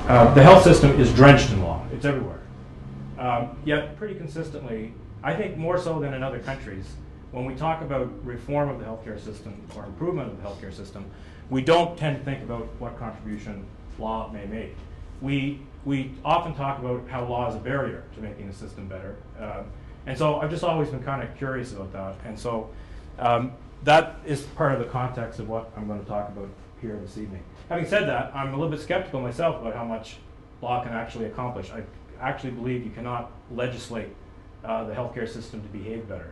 the health system is drenched in law. It's everywhere. Yet pretty consistently, I think more so than in other countries, when we talk about reform of the healthcare system or improvement of the healthcare system, we don't tend to think about what contribution law may make. We often talk about how law is a barrier to making the system better. And so I've just always been kind of curious about that. And so that is part of the context of what I'm going to talk about here this evening. Having said that, I'm a little bit skeptical myself about how much law can actually accomplish. I actually believe you cannot legislate the healthcare system to behave better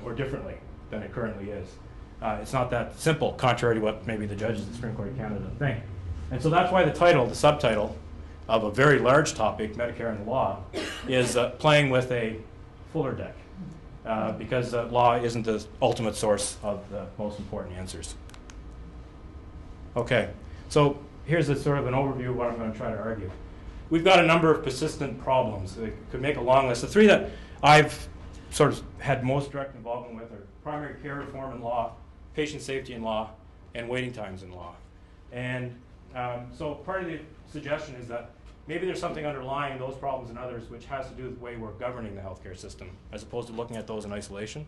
or differently than it currently is. It's not that simple, contrary to what maybe the judges of the Supreme Court of Canada think. And so that's why the title, the subtitle of a very large topic, Medicare and the law, is playing with a fuller deck, because law isn't the ultimate source of the most important answers. Okay, so here's a sort of an overview of what I'm going to try to argue. We've got a number of persistent problems. I could make a long list. The three that I've sort of had most direct involvement with are primary care reform in law, patient safety in law, and waiting times in law. And so part of the suggestion is that maybe there's something underlying those problems and others which has to do with the way we're governing the healthcare system, as opposed to looking at those in isolation.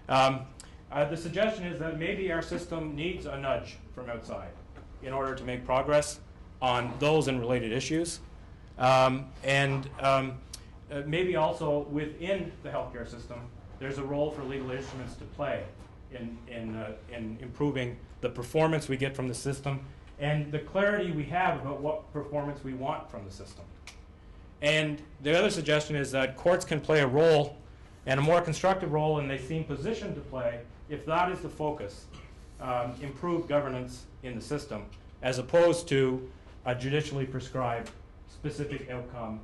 The suggestion is that maybe our system needs a nudge from outside in order to make progress on those and related issues. Maybe also within the healthcare system, there's a role for legal instruments to play in improving the performance we get from the system and the clarity we have about what performance we want from the system. And the other suggestion is that courts can play a role, and a more constructive role, and they seem positioned to play, if that is the focus, improved governance in the system, as opposed to a judicially prescribed specific outcome,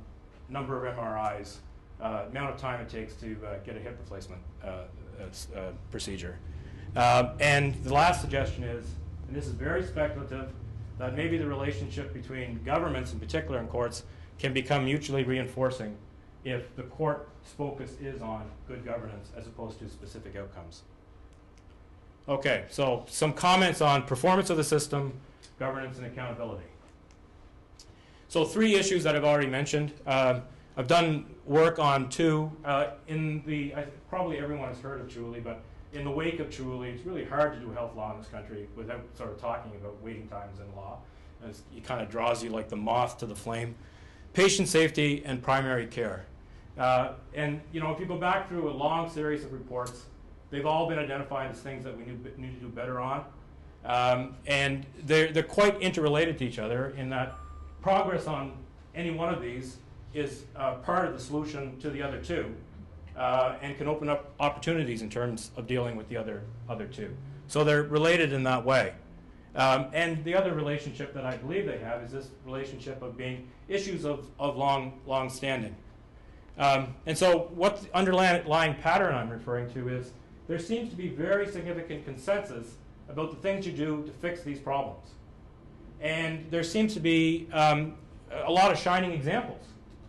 number of MRIs, amount of time it takes to get a hip replacement procedure. And the last suggestion is, and this is very speculative, that maybe the relationship between governments, in particular in courts, can become mutually reinforcing if the court's focus is on good governance as opposed to specific outcomes. Okay, so some comments on performance of the system, governance, and accountability. So three issues that I've already mentioned. I've done work on two. Probably everyone has heard of Chaoulli, but in the wake of Chaoulli, it's really hard to do health law in this country without sort of talking about waiting times in law. It kind of draws you like the moth to the flame. Patient safety and primary care. And you know, if you go back through a long series of reports, they've all been identified as things that we need to do better on. And they're quite interrelated to each other in that progress on any one of these is part of the solution to the other two, and can open up opportunities in terms of dealing with the other two. So they're related in that way. And the other relationship that I believe they have is this relationship of being issues of long standing. And so what the underlying pattern I'm referring to is there seems to be very significant consensus about the things you do to fix these problems. And there seems to be a lot of shining examples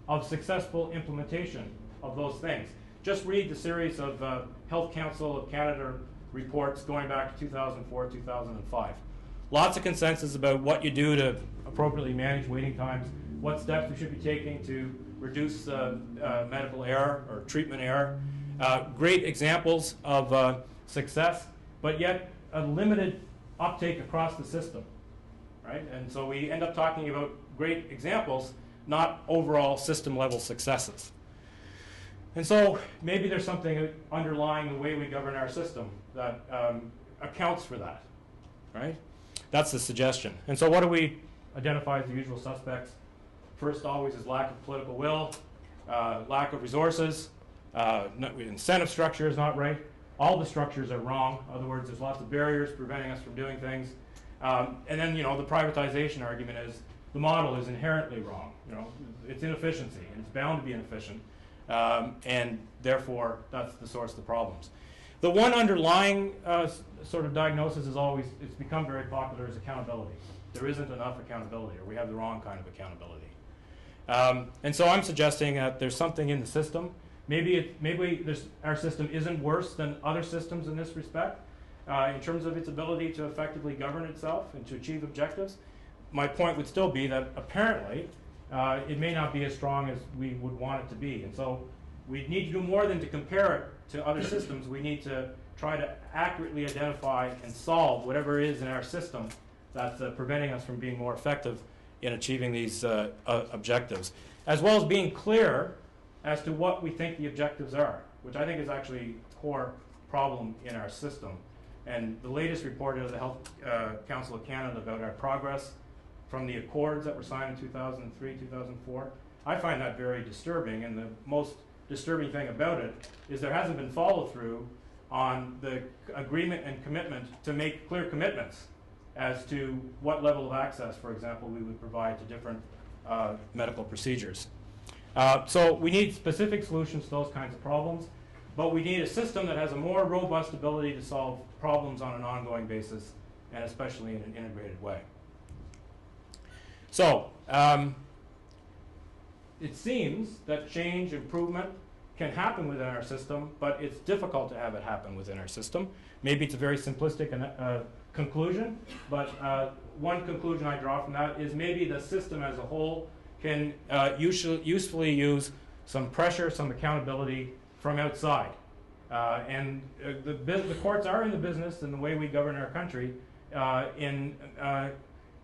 of successful implementation of those things. Just read the series of Health Council of Canada reports going back to 2004, 2005. Lots of consensus about what you do to appropriately manage waiting times, what steps we should be taking to reduce medical error or treatment error. Great examples of success, but yet a limited uptake across the system, right? And so we end up talking about great examples, not overall system-level successes. And so maybe there's something underlying the way we govern our system that accounts for that, right? That's the suggestion. And so what do we identify as the usual suspects? First always is lack of political will, lack of resources, incentive structure is not right. All the structures are wrong. In other words, there's lots of barriers preventing us from doing things. And then, you know, the privatization argument is the model is inherently wrong. You know, it's inefficiency, and it's bound to be inefficient. And therefore, that's the source of the problems. The one underlying sort of diagnosis is always, it's become very popular, is accountability. There isn't enough accountability, or we have the wrong kind of accountability. And so I'm suggesting that there's something in the system. Maybe our system isn't worse than other systems in this respect, in terms of its ability to effectively govern itself and to achieve objectives. my point would still be that apparently it may not be as strong as we would want it to be. And so we need to do more than to compare it to other systems. We need to try to accurately identify and solve whatever is in our system that's preventing us from being more effective in achieving these objectives, as well as being clear as to what we think the objectives are, which I think is actually a core problem in our system. And the latest report of the Health Council of Canada about our progress from the accords that were signed in 2003, 2004, I find that very disturbing. And the most disturbing thing about it is there hasn't been follow-through on the agreement and commitment to make clear commitments as to what level of access, for example, we would provide to different medical procedures. So we need specific solutions to those kinds of problems, but we need a system that has a more robust ability to solve problems on an ongoing basis, and especially in an integrated way. So it seems that change, improvement can happen within our system, but it's difficult to have it happen within our system. Maybe it's a very simplistic conclusion, but one conclusion I draw from that is maybe the system as a whole can usefully use some pressure, some accountability from outside. And the courts are in the business, in the way we govern our country, in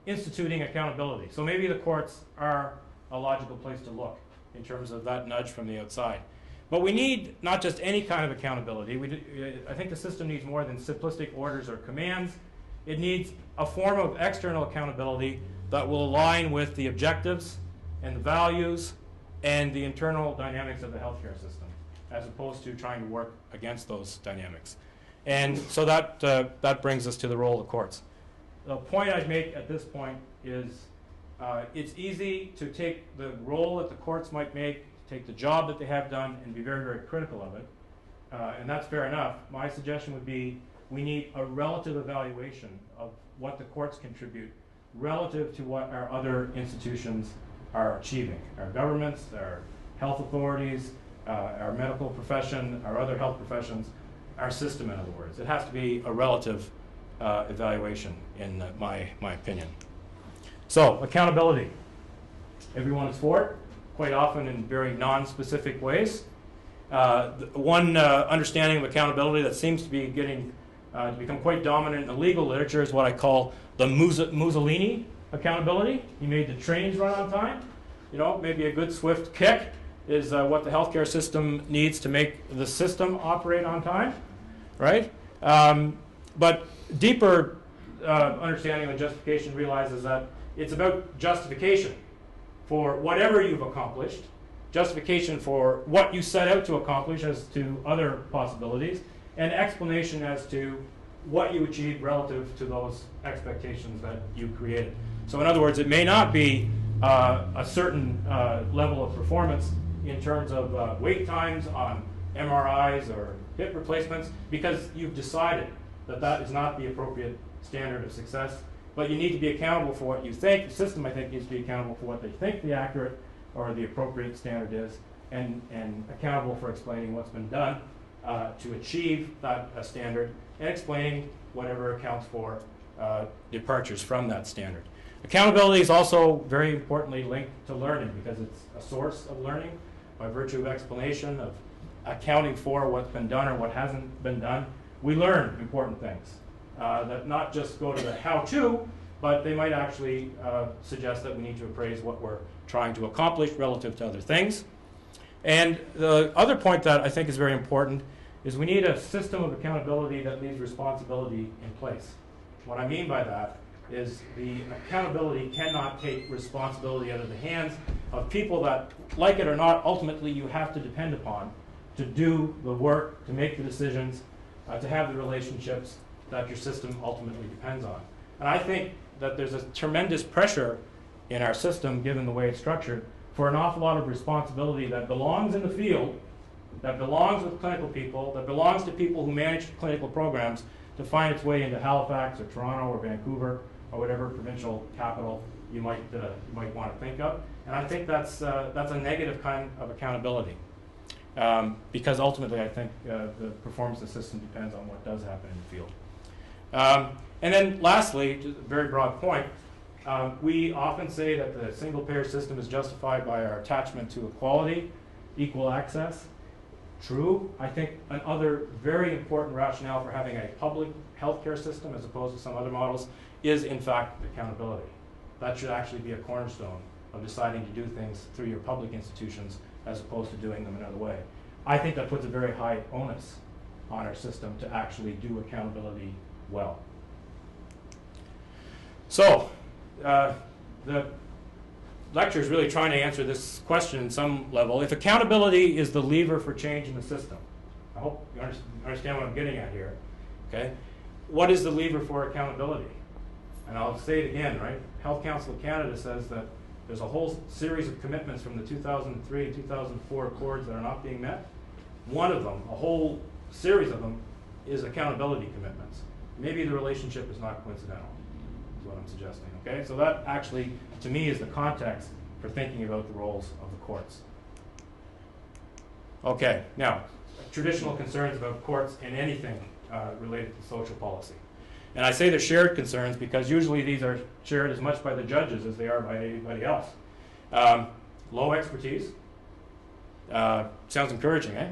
instituting accountability. So maybe the courts are a logical place to look in terms of that nudge from the outside. But we need not just any kind of accountability. I think the system needs more than simplistic orders or commands. It needs a form of external accountability that will align with the objectives and the values and the internal dynamics of the healthcare system, as opposed to trying to work against those dynamics. And so that brings us to the role of the courts. The point I'd make at this point is it's easy to take the role that the courts might make, take the job that they have done, and be very, very critical of it. And that's fair enough. My suggestion would be we need a relative evaluation of what the courts contribute relative to what our other institutions are achieving. Our governments, our health authorities, our medical profession, our other health professions, our system, in other words. It has to be a relative evaluation, in my opinion. So, accountability. Everyone is for it, quite often in very non-specific ways. One understanding of accountability that seems to be getting to become quite dominant in the legal literature is what I call the Mussolini accountability. He made the trains run on time. You know, maybe a good swift kick is what the healthcare system needs to make the system operate on time, right? But deeper understanding of justification realizes that it's about justification for whatever you've accomplished, justification for what you set out to accomplish as to other possibilities, and explanation as to what you achieved relative to those expectations that you created. So in other words, it may not be a certain level of performance in terms of wait times on MRIs or hip replacements, because you've decided that that is not the appropriate standard of success. But you need to be accountable for what you think. The system, I think, needs to be accountable for what they think the accurate or the appropriate standard is, and accountable for explaining what's been done to achieve that standard, and explaining whatever accounts for departures from that standard. Accountability is also very importantly linked to learning, because it's a source of learning by virtue of explanation, of accounting for what's been done or what hasn't been done. We learn important things that not just go to the how-to, but they might actually suggest that we need to appraise what we're trying to accomplish relative to other things. And the other point that I think is very important is we need a system of accountability that leaves responsibility in place. What I mean by that is the accountability cannot take responsibility out of the hands of people that, like it or not, ultimately you have to depend upon to do the work, to make the decisions, to have the relationships that your system ultimately depends on. And I think that there's a tremendous pressure in our system, given the way it's structured, for an awful lot of responsibility that belongs in the field, that belongs with clinical people, that belongs to people who manage clinical programs, to find its way into Halifax or Toronto or Vancouver or whatever provincial capital you might want to think of. And I think that's a negative kind of accountability, because ultimately I think the performance of the system depends on what does happen in the field. And then lastly, just a very broad point, We often say that the single-payer system is justified by our attachment to equality, equal access. True. I think another very important rationale for having a public healthcare system as opposed to some other models is, in fact, accountability. That should actually be a cornerstone of deciding to do things through your public institutions as opposed to doing them another way. I think that puts a very high onus on our system to actually do accountability well. So, the lecture is really trying to answer this question in some level. If accountability is the lever for change in the system, I hope you understand what I'm getting at here, okay? What is the lever for accountability? And I'll say it again, right? Health Council of Canada says that there's a whole series of commitments from the 2003 and 2004 accords that are not being met. One of them, a whole series of them, is accountability commitments. Maybe the relationship is not coincidental, is what I'm suggesting, okay? So that actually, to me, is the context for thinking about the roles of the courts. Okay, now, traditional concerns about courts and anything related to social policy. And I say they're shared concerns because usually these are shared as much by the judges as they are by anybody else. Low expertise. Sounds encouraging, eh?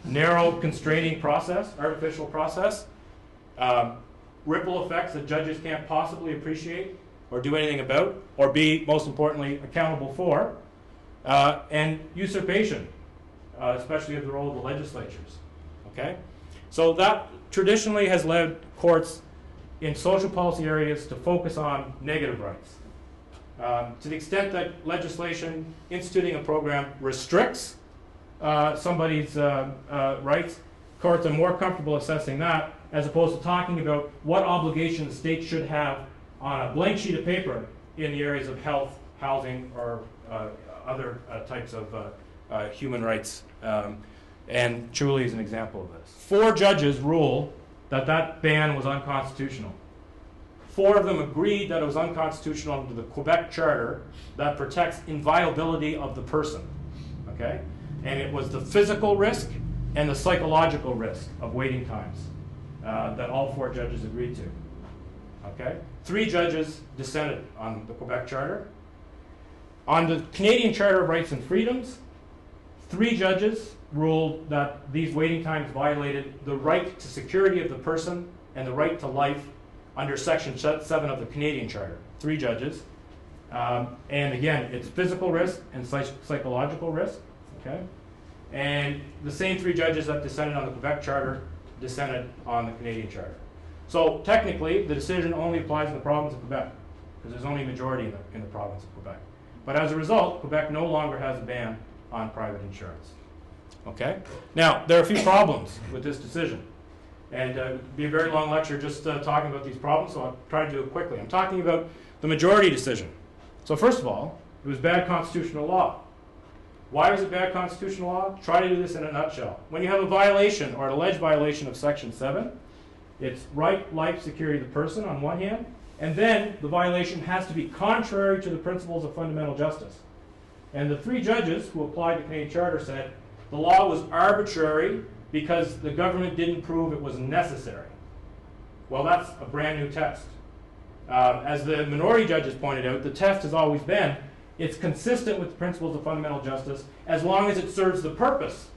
Narrow, constraining process, artificial process. Ripple effects that judges can't possibly appreciate or do anything about, or be, most importantly, accountable for. And usurpation, especially of the role of the legislatures. Okay? So that traditionally has led courts in social policy areas to focus on negative rights. To the extent that legislation instituting a program restricts somebody's rights, courts are more comfortable assessing that as opposed to talking about what obligation the state should have on a blank sheet of paper in the areas of health, housing, or other types of human rights. And Chaoulli is an example of this. 4 judges ruled that that ban was unconstitutional. 4 of them agreed that it was unconstitutional under the Quebec Charter that protects inviolability of the person, okay? And it was the physical risk and the psychological risk of waiting times that all 4 judges agreed to, okay? 3 judges dissented on the Quebec Charter. On the Canadian Charter of Rights and Freedoms, 3 judges ruled that these waiting times violated the right to security of the person and the right to life under Section 7 of the Canadian Charter. 3 judges. And again, it's physical risk and psychological risk. Okay? And the same 3 judges that dissented on the Quebec Charter dissented on the Canadian Charter. So technically, the decision only applies in the province of Quebec, because there's only a majority in the province of Quebec. But as a result, Quebec no longer has a ban on private insurance. Okay? Now, there are a few problems with this decision. And it would be a very long lecture just talking about these problems, so I'll try to do it quickly. I'm talking about the majority decision. So first of all, it was bad constitutional law. Why was it bad constitutional law? Try to do this in a nutshell. When you have a violation or an alleged violation of Section 7, it's right, life, security of the person on one hand, and then the violation has to be contrary to the principles of fundamental justice. And the 3 judges who applied the Canadian Charter said the law was arbitrary because the government didn't prove it was necessary. Well, that's a brand new test. As the minority judges pointed out, the test has always been it's consistent with the principles of fundamental justice as long as it serves the purpose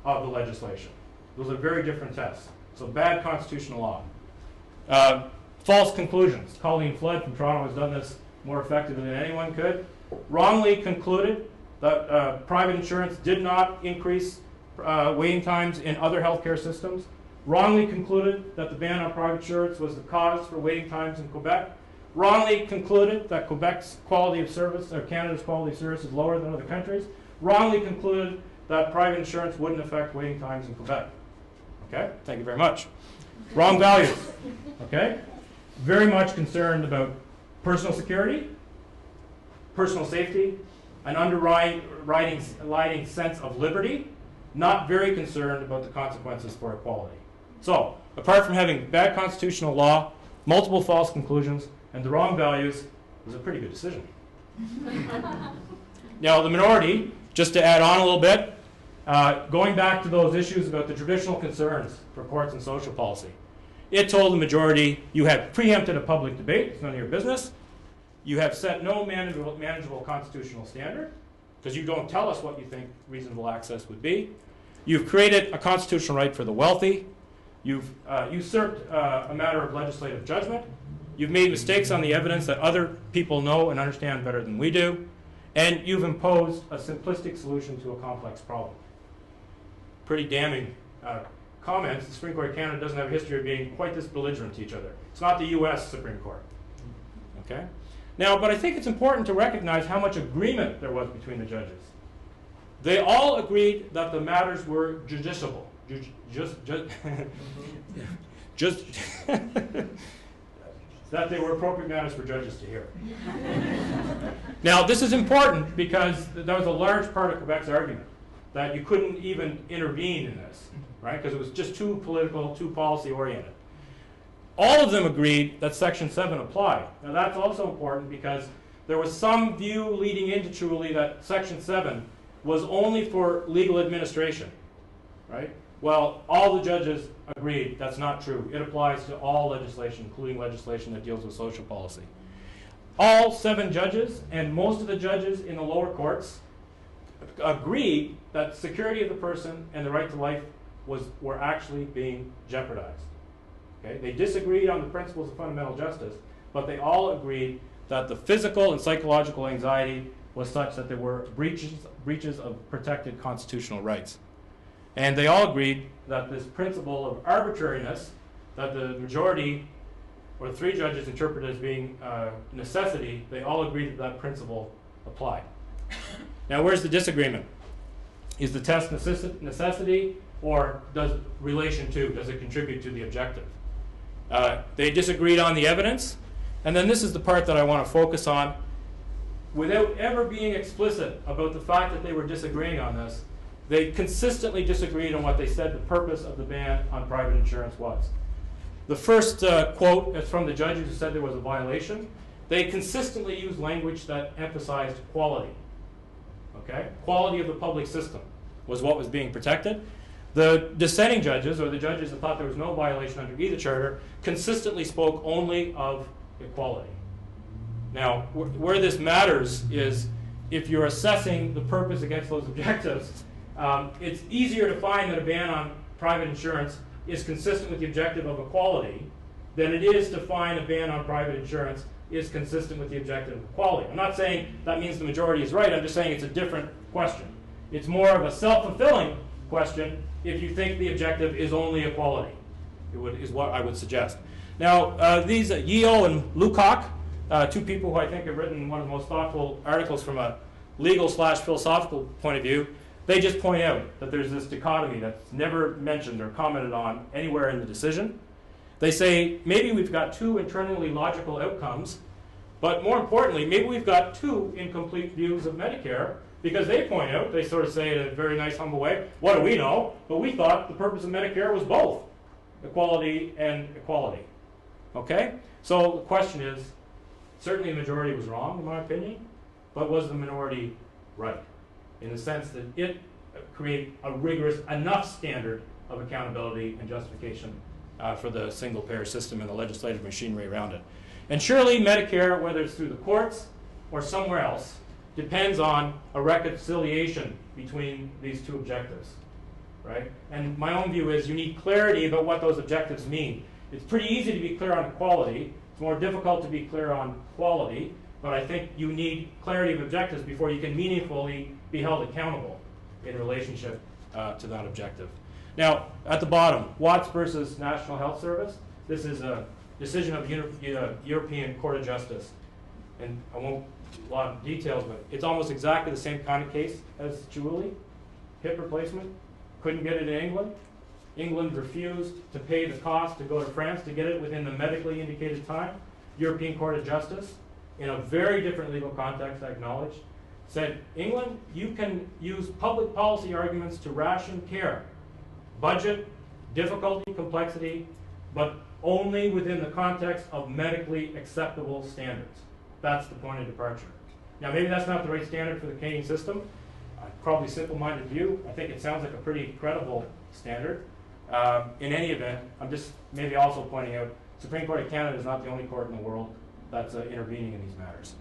of the legislation. Those are very different tests. So bad constitutional law. False conclusions. Colleen Flood from Toronto has done this more effectively than anyone could. Wrongly concluded that private insurance did not increase waiting times in other healthcare systems. Wrongly concluded that the ban on private insurance was the cause for waiting times in Quebec. Wrongly concluded that Quebec's quality of service, or Canada's quality of service, is lower than other countries. Wrongly concluded that private insurance wouldn't affect waiting times in Quebec. Okay, thank you very much. Wrong values. Okay, very much concerned about personal security, personal safety, an underwriting sense of liberty, not very concerned about the consequences for equality. So, apart from having bad constitutional law, multiple false conclusions, and the wrong values, it was a pretty good decision. Now, the minority, just to add on a little bit, going back to those issues about the traditional concerns for courts and social policy, it told the majority, you have preempted a public debate, it's none of your business. You have set no manageable constitutional standard, because you don't tell us what you think reasonable access would be. You've created a constitutional right for the wealthy. You've usurped a matter of legislative judgment. You've made mistakes on the evidence that other people know and understand better than we do. And you've imposed a simplistic solution to a complex problem. Pretty damning comments. The Supreme Court of Canada doesn't have a history of being quite this belligerent to each other. It's not the US Supreme Court. Okay? Now, but I think it's important to recognize how much agreement there was between the judges. They all agreed that the matters were justiciable. That they were appropriate matters for judges to hear. Now, this is important because that was a large part of Quebec's argument, that you couldn't even intervene in this, right? Because it was just too political, too policy-oriented. All of them agreed that Section 7 applied. Now, that's also important because there was some view leading into Chaoulli that Section 7 was only for legal administration, right? Well, all the judges agreed that's not true. It applies to all legislation, including legislation that deals with social policy. All 7 judges and most of the judges in the lower courts agreed that security of the person and the right to life were actually being jeopardized. Okay? They disagreed on the principles of fundamental justice, but they all agreed that the physical and psychological anxiety was such that there were breaches of protected constitutional rights. And they all agreed that this principle of arbitrariness, that the majority, or 3 judges interpreted as being necessity, they all agreed that that principle applied. Now, where's the disagreement? Is the test necessity, or does relation to, does it contribute to the objective? They disagreed on the evidence, and then this is the part that I want to focus on. Without ever being explicit about the fact that they were disagreeing on this, they consistently disagreed on what they said the purpose of the ban on private insurance was. The first quote is from the judges who said there was a violation. They consistently used language that emphasized quality. Okay? Quality of the public system was what was being protected. The dissenting judges, or the judges that thought there was no violation under either charter, consistently spoke only of equality. Now, where this matters is if you're assessing the purpose against those objectives, it's easier to find that a ban on private insurance is consistent with the objective of equality than it is to find a ban on private insurance is consistent with the objective of equality. I'm not saying that means the majority is right. I'm just saying it's a different question. It's more of a self-fulfilling question if you think the objective is only equality, is what I would suggest. Now, these Yeo and Lukac, 2 people who I think have written one of the most thoughtful articles from a legal/philosophical point of view, they just point out that there's this dichotomy that's never mentioned or commented on anywhere in the decision. They say maybe we've got 2 internally logical outcomes, but more importantly, maybe we've got 2 incomplete views of Medicare, because they point out, they sort of say in a very nice, humble way, what do we know? But we thought the purpose of Medicare was both equality and equality. Okay? So the question is, certainly the majority was wrong, in my opinion, but was the minority right? In the sense that it create a rigorous enough standard of accountability and justification for the single-payer system and the legislative machinery around it. And surely Medicare, whether it's through the courts or somewhere else, depends on a reconciliation between these 2 objectives, right? And my own view is you need clarity about what those objectives mean. It's pretty easy to be clear on equality. It's more difficult to be clear on quality, but I think you need clarity of objectives before you can meaningfully be held accountable in relationship to that objective. Now, at the bottom, Watts versus National Health Service. This is a decision of the European Court of Justice. And I won't a lot of details, but it's almost exactly the same kind of case as Chaoulli. Hip replacement, couldn't get it in England. England refused to pay the cost to go to France to get it within the medically indicated time. European Court of Justice, in a very different legal context, I acknowledge, said, England, you can use public policy arguments to ration care. Budget, difficulty, complexity, but only within the context of medically acceptable standards. That's the point of departure. Now, maybe that's not the right standard for the Canadian system. Probably simple-minded view. I think it sounds like a pretty credible standard. In any event, I'm just maybe also pointing out, Supreme Court of Canada is not the only court in the world that's intervening in these matters.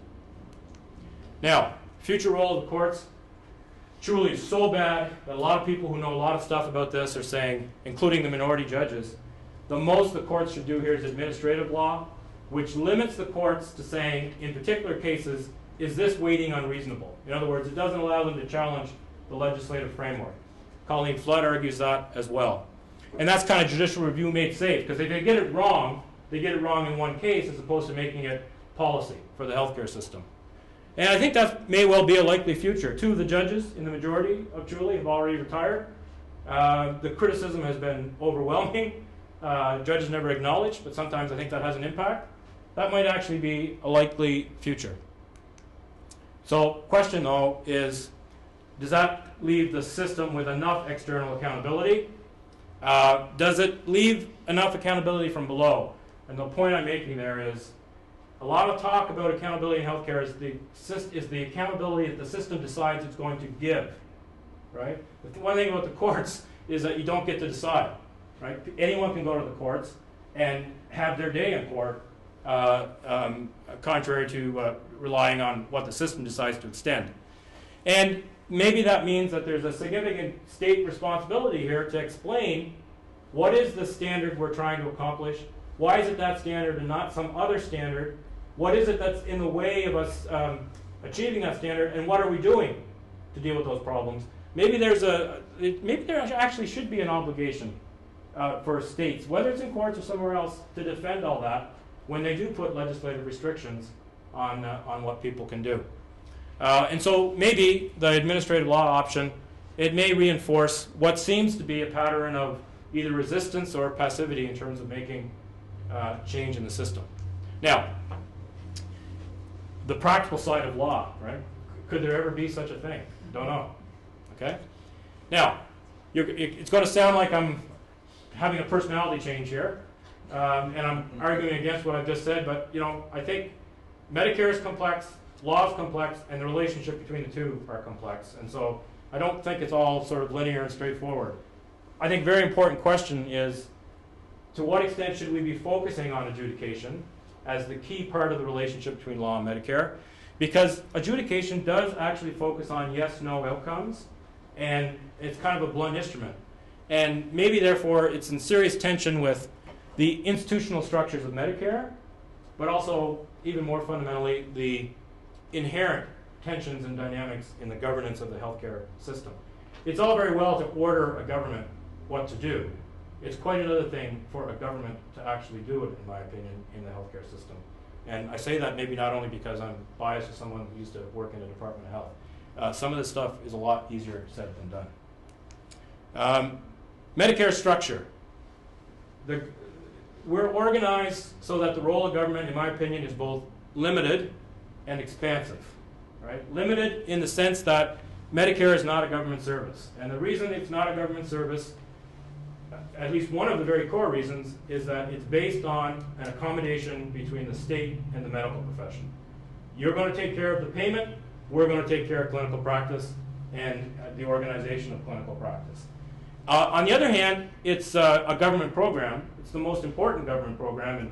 Now, future role of the courts. Chaoulli is so bad that a lot of people who know a lot of stuff about this are saying, including the minority judges, the most the courts should do here is administrative law, which limits the courts to saying, in particular cases, is this weighting unreasonable? In other words, it doesn't allow them to challenge the legislative framework. Colleen Flood argues that as well. And that's kind of judicial review made safe, because if they get it wrong, they get it wrong in one case as opposed to making it policy for the healthcare system. And I think that may well be a likely future. Two of the judges in the majority of Chaoulli have already retired. The criticism has been overwhelming. Judges never acknowledge, but sometimes I think that has an impact. That might actually be a likely future. So, question though is, does that leave the system with enough external accountability? Does it leave enough accountability from below? And the point I'm making there is, a lot of talk about accountability in healthcare is the accountability that the system decides it's going to give, right? The one thing about the courts is that you don't get to decide, right? Anyone can go to the courts and have their day in court, contrary to relying on what the system decides to extend. And maybe that means that there's a significant state responsibility here to explain what is the standard we're trying to accomplish, why is it that standard and not some other standard, what is it that's in the way of us achieving that standard, and what are we doing to deal with those problems? Maybe there actually should be an obligation for states, whether it's in courts or somewhere else, to defend all that when they do put legislative restrictions on what people can do. And so maybe the administrative law option, it may reinforce what seems to be a pattern of either resistance or passivity in terms of making change in the system. Now, the practical side of law, right? Could there ever be such a thing? Don't know. Okay? Now, it's going to sound like I'm having a personality change here, and I'm arguing against what I've just said, but I think Medicare is complex, law is complex, and the relationship between the two are complex. And so I don't think it's all sort of linear and straightforward. I think a very important question is, to what extent should we be focusing on adjudication as the key part of the relationship between law and Medicare? Because adjudication does actually focus on yes-no outcomes, and it's kind of a blunt instrument. And maybe, therefore, it's in serious tension with the institutional structures of Medicare, but also, even more fundamentally, the inherent tensions and dynamics in the governance of the healthcare system. It's all very well to order a government what to do. It's quite another thing for a government to actually do it, in my opinion, in the healthcare system. And I say that maybe not only because I'm biased as someone who used to work in the Department of Health. Some of this stuff is a lot easier said than done. Medicare structure. We're organized so that the role of government, in my opinion, is both limited and expansive. Right? Limited in the sense that Medicare is not a government service. And the reason it's not a government service, at least one of the very core reasons, is that it's based on an accommodation between the state and the medical profession. You're going to take care of the payment, we're going to take care of clinical practice and the organization of clinical practice. On the other hand, it's a government program. It's the most important government program and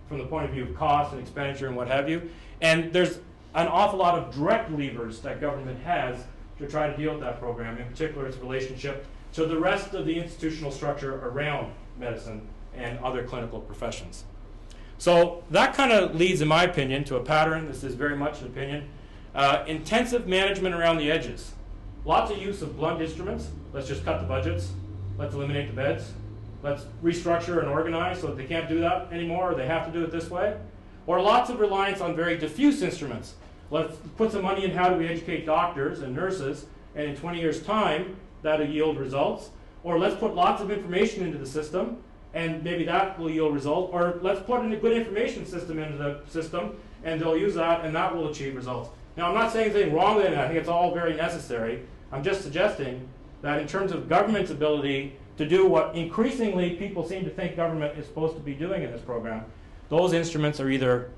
from the point of view of cost and expenditure and what have you. And there's an awful lot of direct levers that government has to try to deal with that program, in particular its relationship to the rest of the institutional structure around medicine and other clinical professions. So that kind of leads, in my opinion, to a pattern. This is very much an opinion. Intensive management around the edges. Lots of use of blunt instruments. Let's just cut the budgets. Let's eliminate the beds. Let's restructure and organize so that they can't do that anymore, or they have to do it this way. Or lots of reliance on very diffuse instruments. Let's put some money in how do we educate doctors and nurses, and in 20 years' time, that'll yield results. Or let's put lots of information into the system, and maybe that will yield results. Or let's put in a good information system into the system, and they'll use that, and that will achieve results. Now, I'm not saying anything wrong with it. I think it's all very necessary. I'm just suggesting that in terms of government's ability to do what increasingly people seem to think government is supposed to be doing in this program, those instruments are either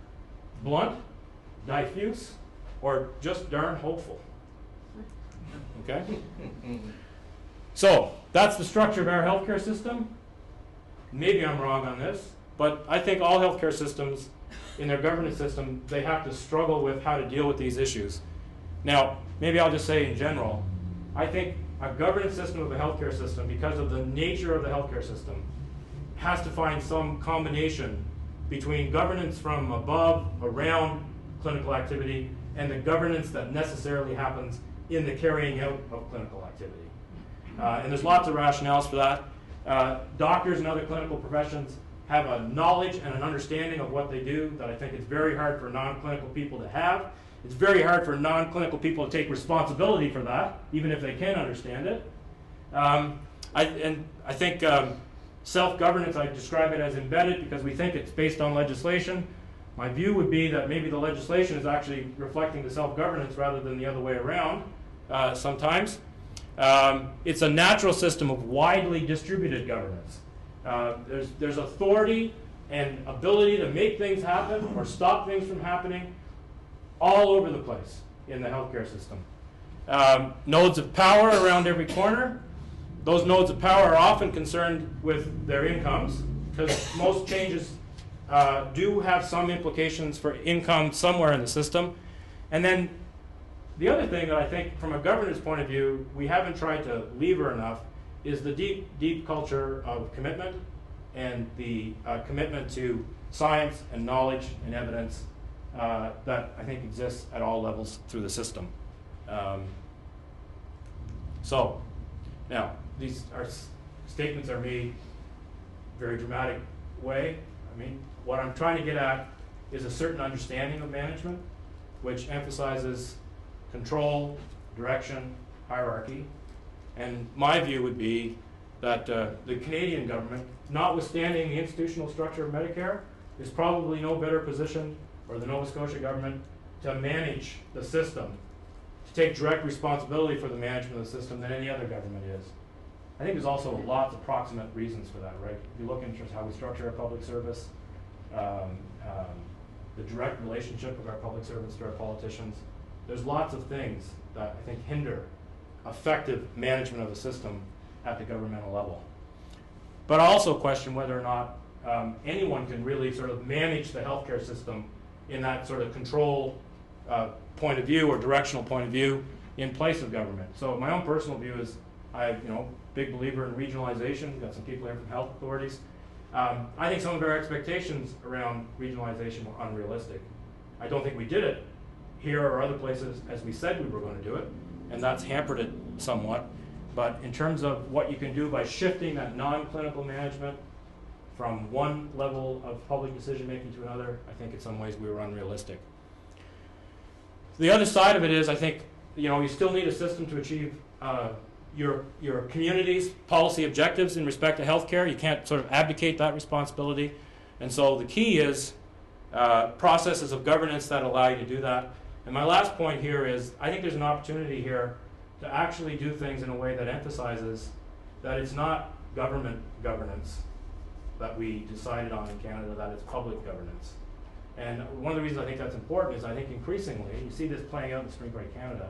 blunt, diffuse, or just darn hopeful. Okay? So, that's the structure of our healthcare system. Maybe I'm wrong on this, but I think all healthcare systems in their governance system, they have to struggle with how to deal with these issues. Now, maybe I'll just say in general, I think a governance system of a healthcare system, because of the nature of the healthcare system, has to find some combination between governance from above, around clinical activity, and the governance that necessarily happens in the carrying out of clinical activity. And there's lots of rationales for that. Doctors and other clinical professions have a knowledge and an understanding of what they do that I think it's very hard for non-clinical people to have. It's very hard for non-clinical people to take responsibility for that, even if they can understand it. I think self-governance, I describe it as embedded because we think it's based on legislation. My view would be that maybe the legislation is actually reflecting the self-governance rather than the other way around sometimes. It's a natural system of widely distributed governance. There's authority and ability to make things happen or stop things from happening all over the place in the healthcare system. Nodes of power around every corner. Those nodes of power are often concerned with their incomes because most changes do have some implications for income somewhere in the system. And then the other thing that I think from a governance point of view we haven't tried to lever enough is the deep, deep culture of commitment and the commitment to science and knowledge and evidence that I think exists at all levels through the system. So, now, these are statements are made very dramatic way. I mean, what I'm trying to get at is a certain understanding of management, which emphasizes control, direction, hierarchy. And my view would be that the Canadian government, notwithstanding the institutional structure of Medicare, is probably no better positioned, or the Nova Scotia government, to manage the system, to take direct responsibility for the management of the system than any other government is. I think there's also lots of proximate reasons for that, right? If you look into how we structure our public service, the direct relationship of our public servants to our politicians, there's lots of things that I think hinder effective management of the system at the governmental level. But I also question whether or not anyone can really sort of manage the healthcare system in that sort of control point of view or directional point of view in place of government. So my own personal view is big believer in regionalization. We've got some people here from health authorities. I think some of our expectations around regionalization were unrealistic. I don't think we did it here or other places as we said we were going to do it, and that's hampered it somewhat. But in terms of what you can do by shifting that non-clinical management from one level of public decision making to another, I think in some ways we were unrealistic. The other side of it is, I think, you still need a system to achieve your community's policy objectives in respect to healthcare. You can't sort of abdicate that responsibility. And so the key is processes of governance that allow you to do that. And my last point here is, I think there's an opportunity here to actually do things in a way that emphasizes that it's not government governance that we decided on in Canada, that it's public governance. And one of the reasons I think that's important is I think increasingly, you see this playing out in Supreme Court of Canada,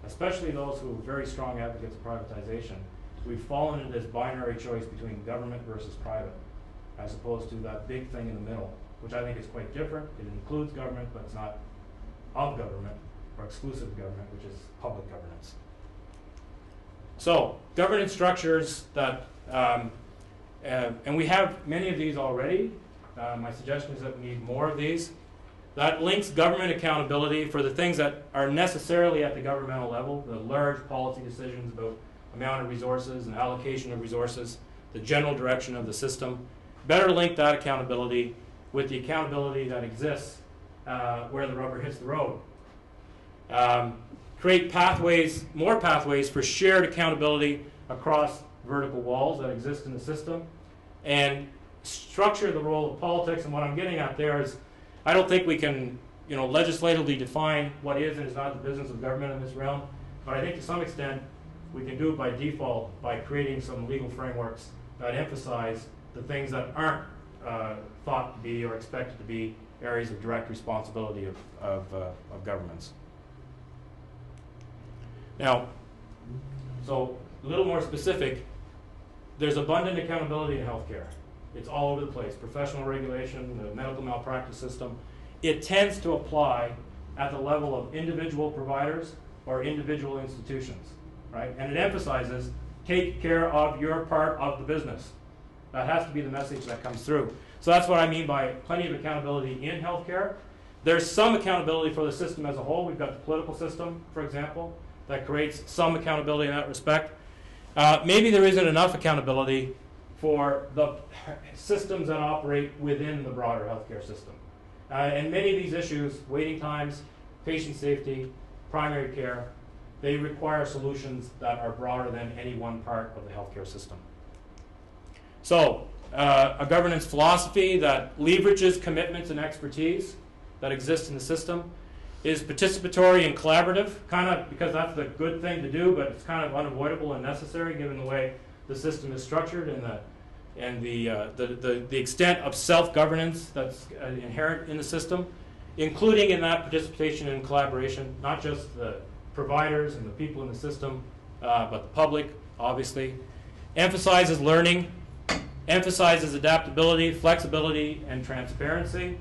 especially those who are very strong advocates of privatization, we've fallen into this binary choice between government versus private, as opposed to that big thing in the middle, which I think is quite different. It includes government, but it's not of government or exclusive of government, which is public governance. So, governance structures that, and we have many of these already. My suggestion is that we need more of these. That links government accountability for the things that are necessarily at the governmental level, the large policy decisions about amount of resources and allocation of resources, the general direction of the system. Better link that accountability with the accountability that exists where the rubber hits the road. Create pathways, more pathways for shared accountability across vertical walls that exist in the system, and structure the role of politics. And what I'm getting at there is, I don't think we can, legislatively define what is and is not the business of government in this realm, but I think to some extent we can do it by default by creating some legal frameworks that emphasize the things that aren't thought to be or expected to be areas of direct responsibility of governments. Now, so a little more specific, there's abundant accountability in healthcare. It's all over the place. Professional regulation, the medical malpractice system. It tends to apply at the level of individual providers or individual institutions, right? And it emphasizes, take care of your part of the business. That has to be the message that comes through. So that's what I mean by plenty of accountability in healthcare. There's some accountability for the system as a whole. We've got the political system, for example, that creates some accountability in that respect. Maybe there isn't enough accountability for the systems that operate within the broader healthcare system. And many of these issues, waiting times, patient safety, primary care, they require solutions that are broader than any one part of the healthcare system. So, a governance philosophy that leverages commitments and expertise that exist in the system is participatory and collaborative, kind of because that's the good thing to do, but it's kind of unavoidable and necessary given the way the system is structured and the extent of self-governance that's inherent in the system, including in that participation and collaboration, not just the providers and the people in the system, but the public, obviously. Emphasizes learning, emphasizes adaptability, flexibility, and transparency.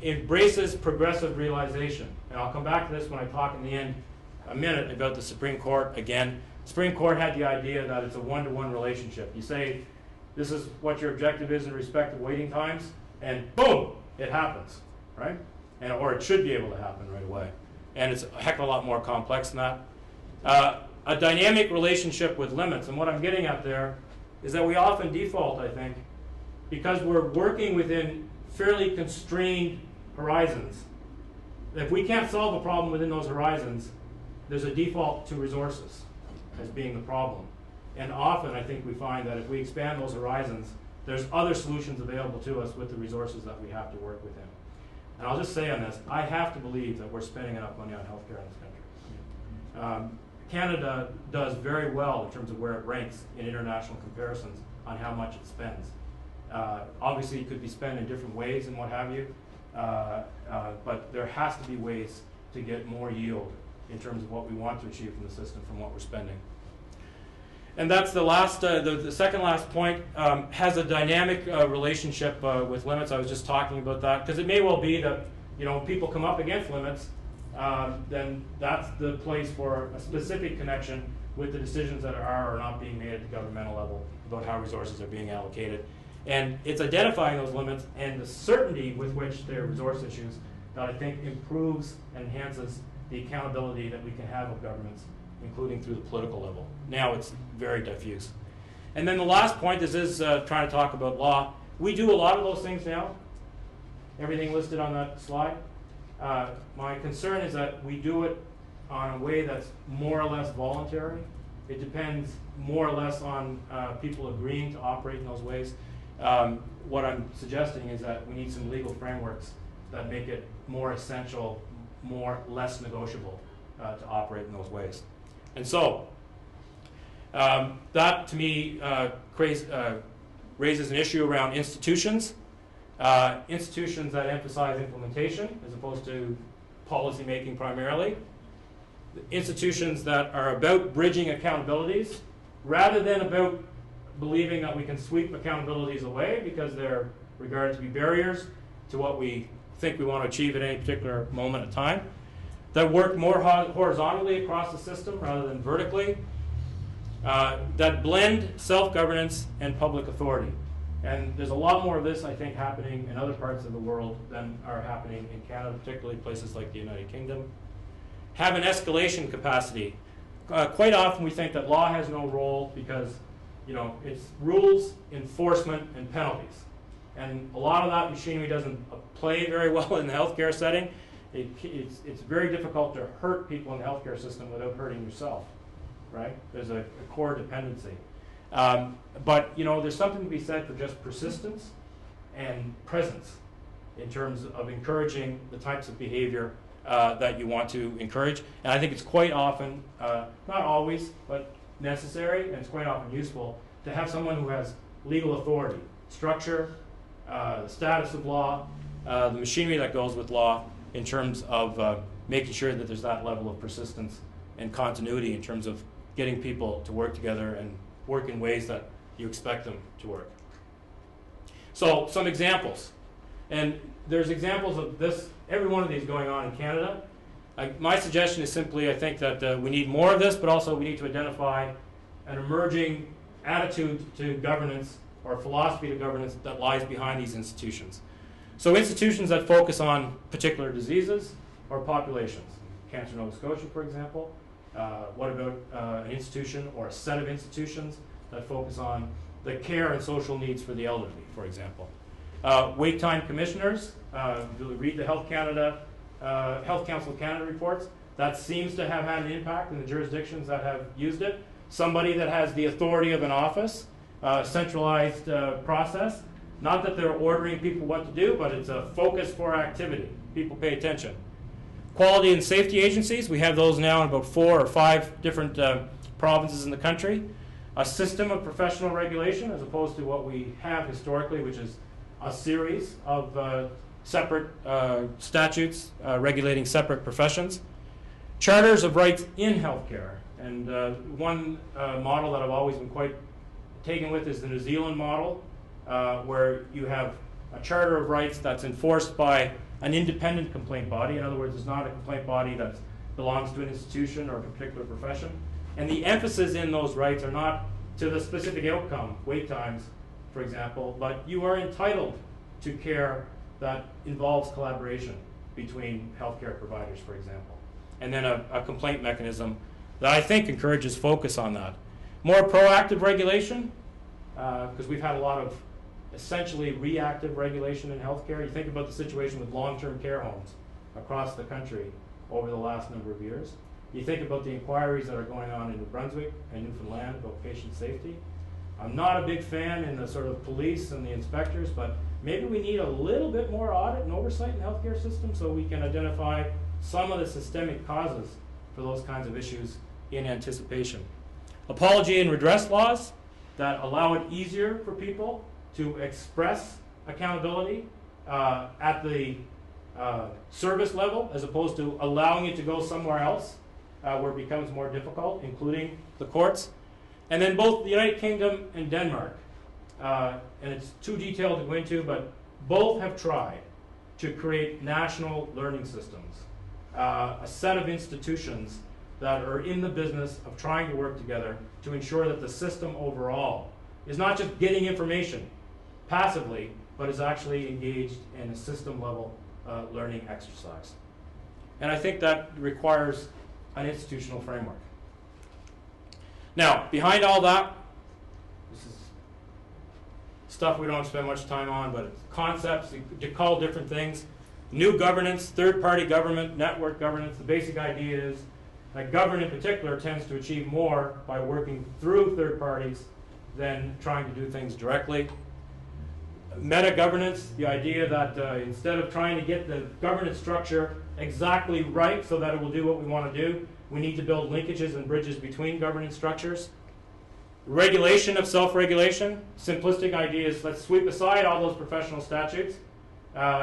Embraces progressive realization. And I'll come back to this when I talk in the end a minute about the Supreme Court again. The Supreme Court had the idea that it's a one-to-one relationship. You say, this is what your objective is in respect of waiting times, and boom, it happens, right? Or it should be able to happen right away. And it's a heck of a lot more complex than that. A dynamic relationship with limits. And what I'm getting at there is that we often default, I think, because we're working within fairly constrained horizons. If we can't solve a problem within those horizons, there's a default to resources as being the problem. And often I think we find that if we expand those horizons, there's other solutions available to us with the resources that we have to work within. And I'll just say on this, I have to believe that we're spending enough money on healthcare in this country. Canada does very well in terms of where it ranks in international comparisons on how much it spends. Obviously, it could be spent in different ways and what have you, but there has to be ways to get more yield in terms of what we want to achieve from the system from what we're spending. And that's the last, the second last point, has a dynamic relationship with limits. I was just talking about that, because it may well be that, you know, when people come up against limits, then that's the place for a specific connection with the decisions that are or not being made at the governmental level about how resources are being allocated. And it's identifying those limits and the certainty with which there are resource issues that I think improves and enhances the accountability that we can have of governments, including through the political level. Now it's very diffuse. And then the last point, this is trying to talk about law. We do a lot of those things now, everything listed on that slide. My concern is that we do it on a way that's more or less voluntary. It depends more or less on people agreeing to operate in those ways. What I'm suggesting is that we need some legal frameworks that make it more essential, less negotiable to operate in those ways. And so that to me raises an issue around institutions. Institutions that emphasize implementation as opposed to policy making primarily. Institutions that are about bridging accountabilities rather than about believing that we can sweep accountabilities away because they're regarded to be barriers to what we think we want to achieve at any particular moment in time. That work more horizontally across the system rather than vertically. That blend self-governance and public authority. And there's a lot more of this, I think, happening in other parts of the world than are happening in Canada, particularly places like the United Kingdom. Have an escalation capacity. Quite often we think that law has no role because, you know, it's rules, enforcement, and penalties. And a lot of that machinery doesn't play very well in the healthcare setting. It's very difficult to hurt people in the healthcare system without hurting yourself, right? There's a core dependency. But, you know, there's something to be said for just persistence and presence in terms of encouraging the types of behavior that you want to encourage. And I think it's quite often, not always, but necessary, and it's quite often useful to have someone who has legal authority, structure, the status of law, the machinery that goes with law in terms of making sure that there's that level of persistence and continuity in terms of getting people to work together and work in ways that you expect them to work. So some examples. And there's examples of this, every one of these going on in Canada. My suggestion is simply, I think that we need more of this, but also we need to identify an emerging attitude to governance or philosophy to governance that lies behind these institutions. So institutions that focus on particular diseases or populations. Cancer Nova Scotia, for example. What about an institution or a set of institutions that focus on the care and social needs for the elderly, for example. Wait time commissioners, read the Health Council Canada reports. That seems to have had an impact in the jurisdictions that have used it. Somebody that has the authority of an office, centralized process. Not that they're ordering people what to do, but it's a focus for activity. People pay attention. Quality and safety agencies, we have those now in about 4 or 5 different provinces in the country. A system of professional regulation as opposed to what we have historically, which is a series of separate statutes regulating separate professions. Charters of rights in healthcare. And one model that I've always been quite taken with is the New Zealand model, where you have a charter of rights that's enforced by an independent complaint body. In other words, it's not a complaint body that belongs to an institution or a particular profession. And the emphasis in those rights are not to the specific outcome, wait times, for example, but you are entitled to care that involves collaboration between healthcare providers, for example. And then a complaint mechanism that I think encourages focus on that. More proactive regulation, because we've had a lot of essentially reactive regulation in healthcare. You think about the situation with long-term care homes across the country over the last number of years. You think about the inquiries that are going on in New Brunswick and Newfoundland about patient safety. I'm not a big fan in the sort of police and the inspectors, but maybe we need a little bit more audit and oversight in the healthcare system so we can identify some of the systemic causes for those kinds of issues in anticipation. Apology and redress laws that allow it easier for people to express accountability at the service level as opposed to allowing it to go somewhere else where it becomes more difficult, including the courts. And then both the United Kingdom and Denmark, and it's too detailed to go into, but both have tried to create national learning systems, a set of institutions that are in the business of trying to work together to ensure that the system overall is not just getting information passively, but is actually engaged in a system level learning exercise. And I think that requires an institutional framework. Now, behind all that, this is stuff we don't spend much time on, but it's concepts to call different things. New governance, third-party government, network governance. The basic idea is that government in particular tends to achieve more by working through third parties than trying to do things directly. Meta-governance, the idea that instead of trying to get the governance structure exactly right so that it will do what we want to do, we need to build linkages and bridges between governance structures. Regulation of self-regulation, simplistic ideas, let's sweep aside all those professional statutes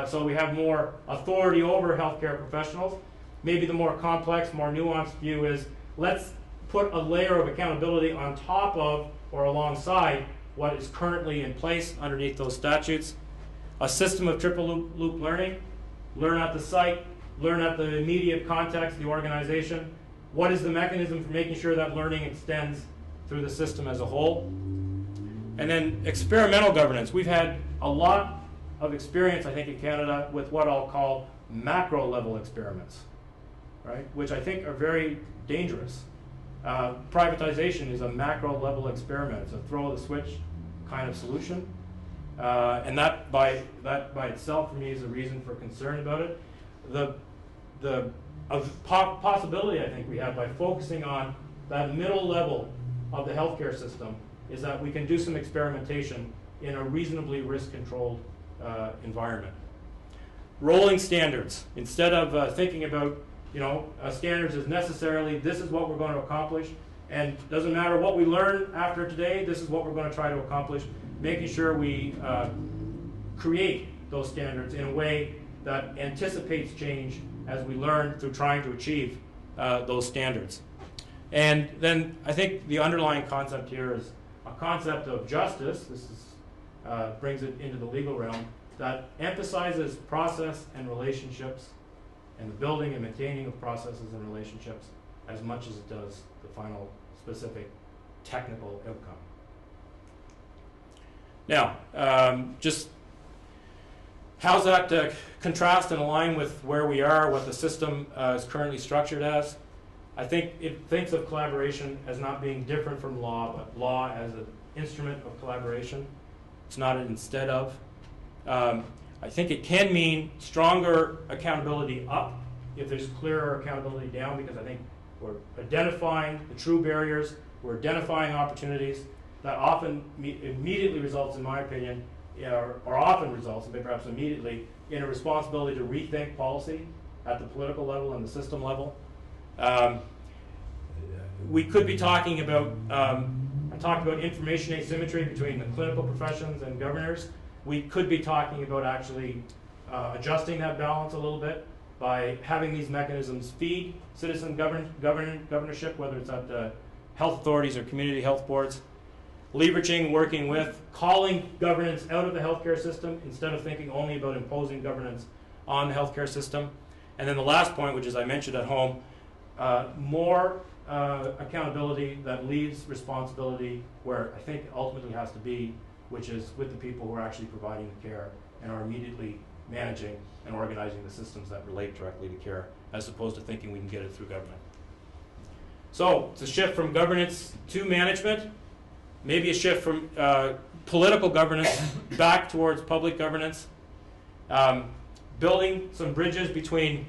so we have more authority over healthcare professionals. Maybe the more complex, more nuanced view is let's put a layer of accountability on top of or alongside what is currently in place underneath those statutes. A system of triple loop learning, learn at the site, learn at the immediate context of the organization. What is the mechanism for making sure that learning extends through the system as a whole? And then experimental governance. We've had a lot of experience, I think, in Canada with what I'll call macro level experiments, right? Which I think are very dangerous. Privatization is a macro level experiment. It's a throw the switch kind of solution. And that by itself for me is a reason for concern about it. The possibility I think we have by focusing on that middle level of the healthcare system is that we can do some experimentation in a reasonably risk-controlled environment. Rolling standards. Instead of thinking about standards as necessarily this is what we're going to accomplish, and doesn't matter what we learn after today, this is what we're going to try to accomplish, making sure we create those standards in a way that anticipates change as we learn through trying to achieve those standards. And then I think the underlying concept here is a concept of justice. This is brings it into the legal realm, that emphasizes process and relationships and the building and maintaining of processes and relationships as much as it does the final specific technical outcome. Now, just how's that contrast and align with where we are, what the system is currently structured as? I think it thinks of collaboration as not being different from law, but law as an instrument of collaboration. It's not an instead of. I think it can mean stronger accountability up if there's clearer accountability down, because I think we're identifying the true barriers, we're identifying opportunities that often immediately results, in my opinion, or often results, and perhaps immediately, in a responsibility to rethink policy at the political level and the system level. We could be talking about, I talked about information asymmetry between the clinical professions and governors. We could be talking about actually adjusting that balance a little bit by having these mechanisms feed citizen governorship, whether it's at the health authorities or community health boards. Leveraging, working with, calling governance out of the healthcare system instead of thinking only about imposing governance on the healthcare system. And then the last point, which is I mentioned at home, more accountability that leaves responsibility where I think ultimately has to be, which is with the people who are actually providing the care and are immediately managing and organizing the systems that relate directly to care, as opposed to thinking we can get it through government. So it's a shift from governance to management, maybe a shift from political governance back towards public governance, building some bridges between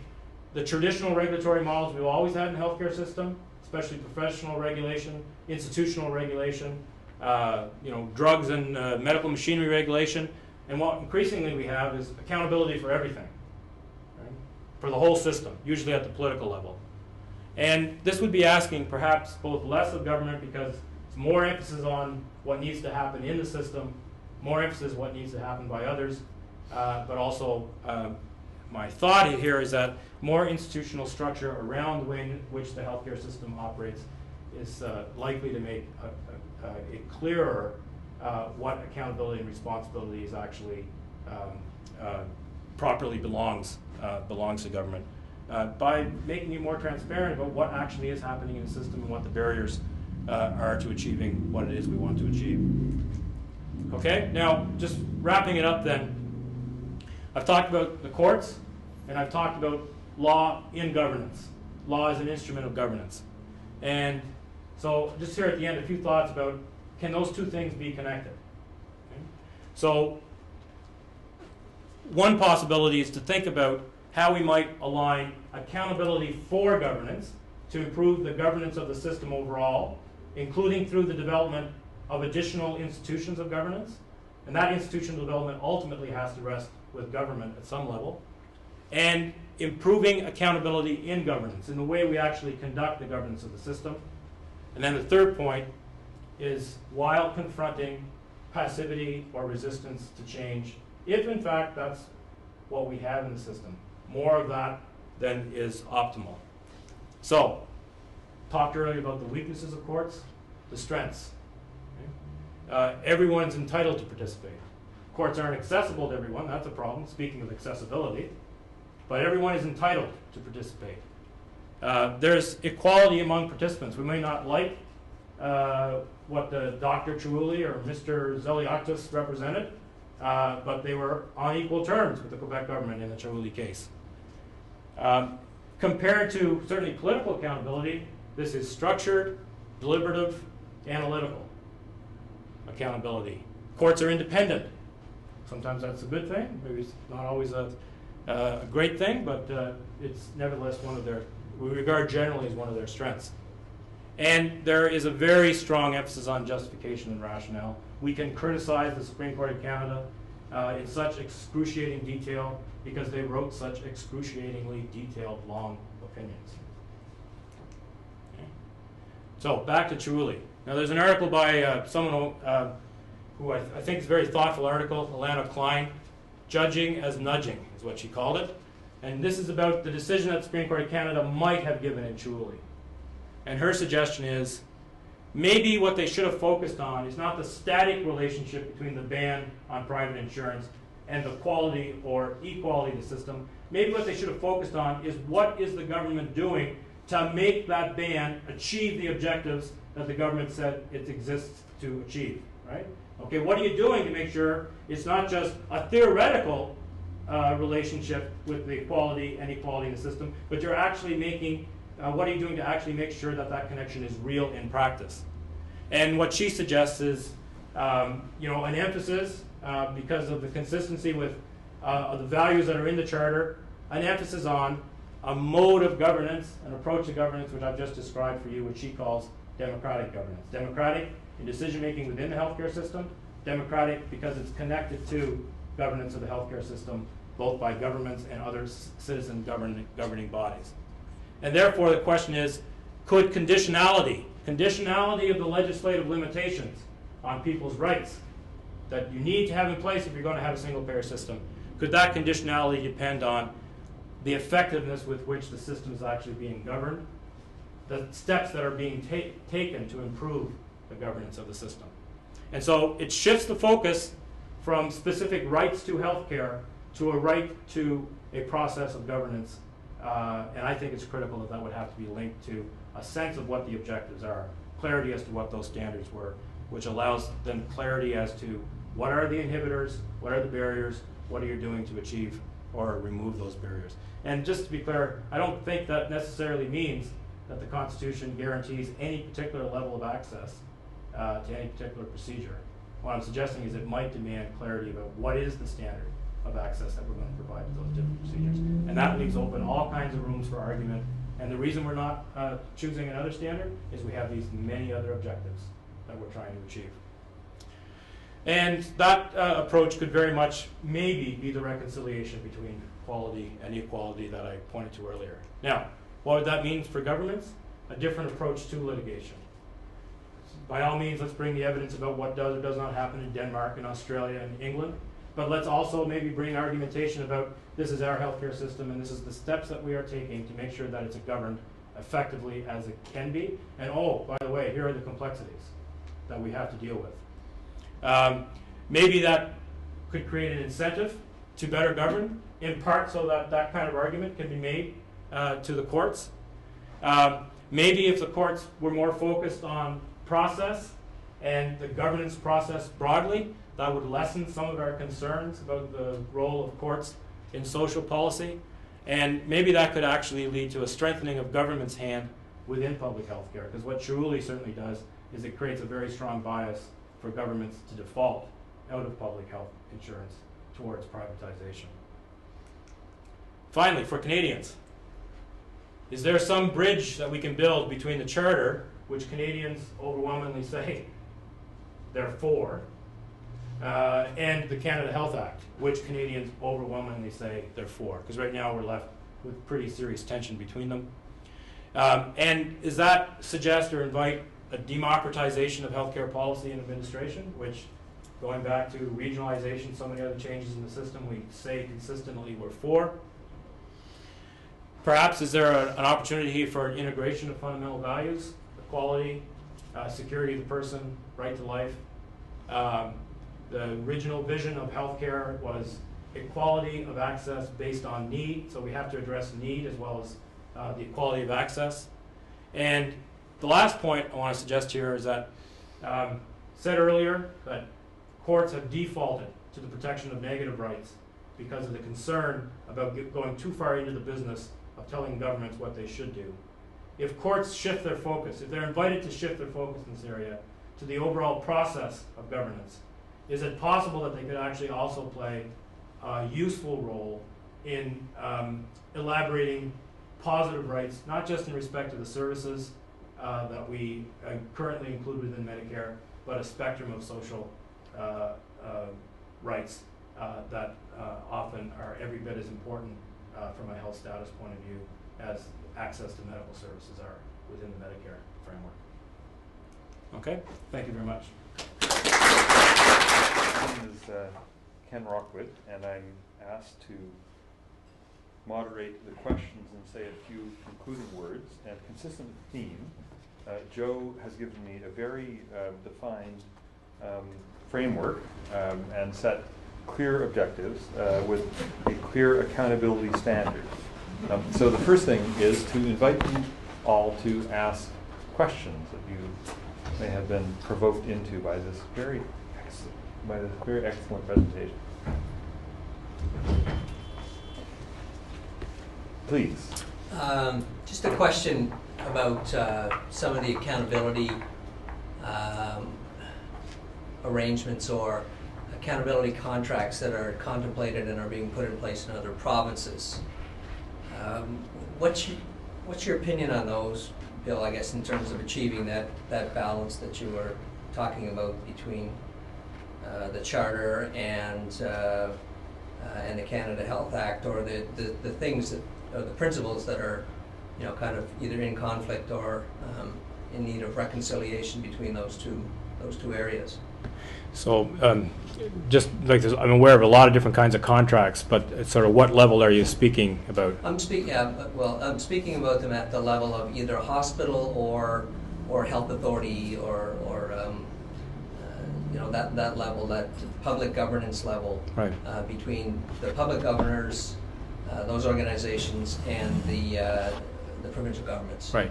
the traditional regulatory models we've always had in the healthcare system, especially professional regulation, institutional regulation, drugs and medical machinery regulation, and what increasingly we have is accountability for everything, right? For the whole system, usually at the political level. And this would be asking perhaps both less of government, because it's more emphasis on what needs to happen in the system, more emphasis what needs to happen by others, but also my thought here is that more institutional structure around the way in which the healthcare system operates is likely to make it clearer what accountability and responsibility is actually properly belongs to government, by making it more transparent about what actually is happening in the system and what the barriers are to achieving what it is we want to achieve. Okay, now just wrapping it up then, I've talked about the courts and I've talked about law in governance. Law as an instrument of governance. And so just here at the end, a few thoughts about, can those two things be connected? Okay. So one possibility is to think about how we might align accountability for governance to improve the governance of the system overall, including through the development of additional institutions of governance. And that institutional development ultimately has to rest with government at some level. And improving accountability in governance, in the way we actually conduct the governance of the system. And then the third point is, while confronting passivity or resistance to change, if in fact that's what we have in the system, more of that then is optimal. So, talked earlier about the weaknesses of courts, the strengths. Okay? Everyone's entitled to participate. Courts aren't accessible to everyone, that's a problem, speaking of accessibility. But everyone is entitled to participate. There's equality among participants. We may not like what the Dr. Chaoulli or Mr. Zeliaktis represented, but they were on equal terms with the Quebec government in the Chaoulli case. Compared to certainly political accountability, this is structured, deliberative, analytical accountability. Courts are independent. Sometimes that's a good thing. Maybe it's not always a great thing, but it's nevertheless one of their, we regard generally as one of their strengths. And there is a very strong emphasis on justification and rationale. We can criticize the Supreme Court of Canada in such excruciating detail because they wrote such excruciatingly detailed, long opinions. Okay. So back to Chaoulli. Now there's an article by someone who I think is a very thoughtful article, Alana Klein, Judging as Nudging is what she called it. And this is about the decision that the Supreme Court of Canada might have given in Chaoulli. And her suggestion is, maybe what they should have focused on is not the static relationship between the ban on private insurance and the quality or equality of the system. Maybe what they should have focused on is what is the government doing to make that ban achieve the objectives that the government said it exists to achieve, right? Okay, what are you doing to make sure it's not just a theoretical relationship with the quality and equality in the system, but you're actually making, what are you doing to actually make sure that that connection is real in practice? And what she suggests is, you know, an emphasis, because of the consistency with the values that are in the Charter, an emphasis on a mode of governance, an approach to governance, which I've just described for you, which she calls democratic governance. Democratic in decision-making within the healthcare system, democratic because it's connected to governance of the healthcare system, both by governments and other citizen governing bodies. And therefore, the question is, could conditionality of the legislative limitations on people's rights that you need to have in place if you're going to have a single-payer system, could that conditionality depend on the effectiveness with which the system is actually being governed, the steps that are being taken to improve the governance of the system? And so it shifts the focus from specific rights to healthcare to a right to a process of governance. And I think it's critical that that would have to be linked to a sense of what the objectives are, clarity as to what those standards were, which allows then clarity as to what are the inhibitors, what are the barriers, what are you doing to achieve or remove those barriers. And just to be clear, I don't think that necessarily means that the Constitution guarantees any particular level of access to any particular procedure. What I'm suggesting is it might demand clarity about what is the standard of access that we're going to provide to those different procedures. And that leaves open all kinds of rooms for argument. And the reason we're not choosing another standard is we have these many other objectives that we're trying to achieve. And that approach could very much maybe be the reconciliation between quality and equality that I pointed to earlier. Now, what would that mean for governments? A different approach to litigation. By all means, let's bring the evidence about what does or does not happen in Denmark and Australia and England. But let's also maybe bring argumentation about this is our healthcare system and this is the steps that we are taking to make sure that it's governed effectively as it can be. And oh, by the way, here are the complexities that we have to deal with. Maybe that could create an incentive to better govern, in part so that that kind of argument can be made to the courts. Maybe if the courts were more focused on process and the governance process broadly, that would lessen some of our concerns about the role of courts in social policy. And maybe that could actually lead to a strengthening of government's hand within public health care, because what Chaoulli certainly does is it creates a very strong bias for governments to default out of public health insurance towards privatization. Finally, for Canadians, is there some bridge that we can build between the Charter, which Canadians overwhelmingly say they're for, and the Canada Health Act, which Canadians overwhelmingly say they're for? Because right now we're left with pretty serious tension between them. And does that suggest or invite a democratization of healthcare policy and administration, which, going back to regionalization, so many other changes in the system, we say consistently we're for? Perhaps is there an opportunity for an integration of fundamental values, equality, security of the person, right to life? The original vision of healthcare was equality of access based on need, so we have to address need as well as the equality of access. And the last point I want to suggest here is that said earlier that courts have defaulted to the protection of negative rights because of the concern about going too far into the business of telling governments what they should do. If courts shift their focus, if they're invited to shift their focus in this area to the overall process of governance, is it possible that they could actually also play a useful role in elaborating positive rights, not just in respect to the services that we currently include within Medicare, but a spectrum of social rights that often are every bit as important from a health status point of view as access to medical services are within the Medicare framework. Okay, thank you very much. My name is Ken Rockwood, and I'm asked to moderate the questions and say a few concluding words. And consistent with the theme, Joe has given me a very defined framework and set clear objectives with a clear accountability standard. So the first thing is to invite you all to ask questions that you may have been provoked into by this very excellent presentation. Please. Just a question about some of the accountability arrangements or accountability contracts that are contemplated and are being put in place in other provinces. What's your opinion on those, Bill, I guess, in terms of achieving that balance that you were talking about between the Charter and the Canada Health Act, or the things that, or the principles that are, you know, kind of either in conflict or in need of reconciliation between those two areas? So, just like this, I'm aware of a lot of different kinds of contracts, but sort of what level are you speaking about? I'm speaking about them at the level of either a hospital or health authority or you know, that level, that public governance level, Right. Between the public governors, those organizations, and the provincial governments. Right.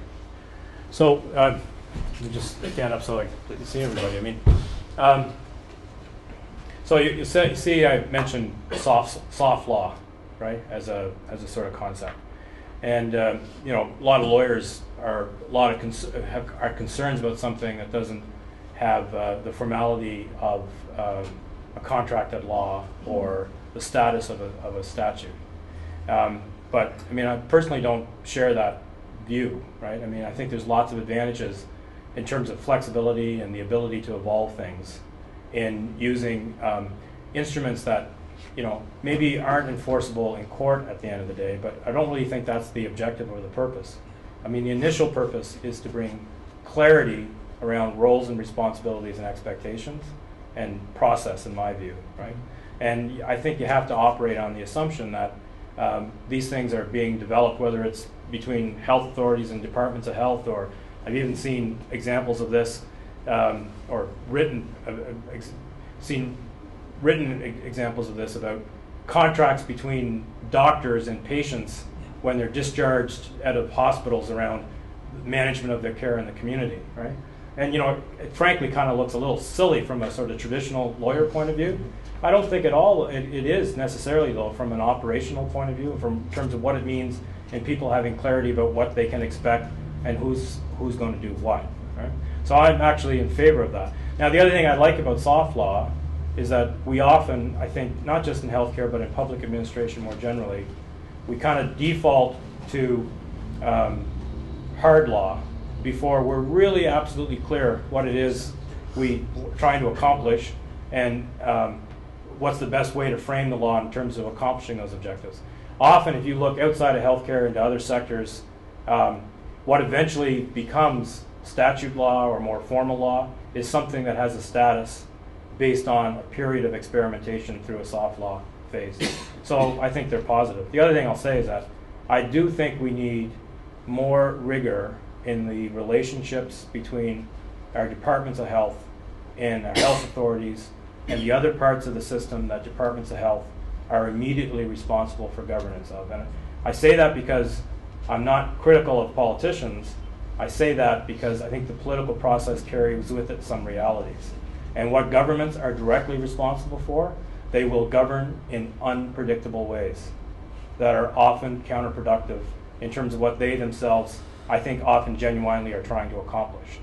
So, let me just stand up so I can see everybody. I mean, so you see, I mentioned soft law, right, as a sort of concept, and you know, a lot of lawyers are concerns about something that doesn't have the formality of a contracted law or the status of a statute. But I mean, I personally don't share that view, right? I mean, I think there's lots of advantages in terms of flexibility and the ability to evolve things in using instruments that, you know, maybe aren't enforceable in court at the end of the day, but I don't really think that's the objective or the purpose. I mean, the initial purpose is to bring clarity around roles and responsibilities and expectations and process, in my view, right? And I think you have to operate on the assumption that these things are being developed, whether it's between health authorities and departments of health, or I've even seen examples of this, or seen written examples of this about contracts between doctors and patients when they're discharged out of hospitals around management of their care in the community, right? And you know, it frankly kind of looks a little silly from a sort of traditional lawyer point of view. I don't think at all it is necessarily, though, from an operational point of view, from terms of what it means and people having clarity about what they can expect and who's going to do what, right? So I'm actually in favor of that. Now, the other thing I like about soft law is that we often, I think, not just in healthcare, but in public administration more generally, we kind of default to hard law before we're really absolutely clear what it is we're trying to accomplish and what's the best way to frame the law in terms of accomplishing those objectives. Often, if you look outside of healthcare into other sectors, what eventually becomes statute law or more formal law is something that has a status based on a period of experimentation through a soft law phase. So I think they're positive. The other thing I'll say is that I do think we need more rigor in the relationships between our departments of health and our health authorities and the other parts of the system that departments of health are immediately responsible for governance of. And I say that because I'm not critical of politicians. I say that because I think the political process carries with it some realities. And what governments are directly responsible for, they will govern in unpredictable ways that are often counterproductive in terms of what they themselves, I think, often genuinely are trying to accomplish.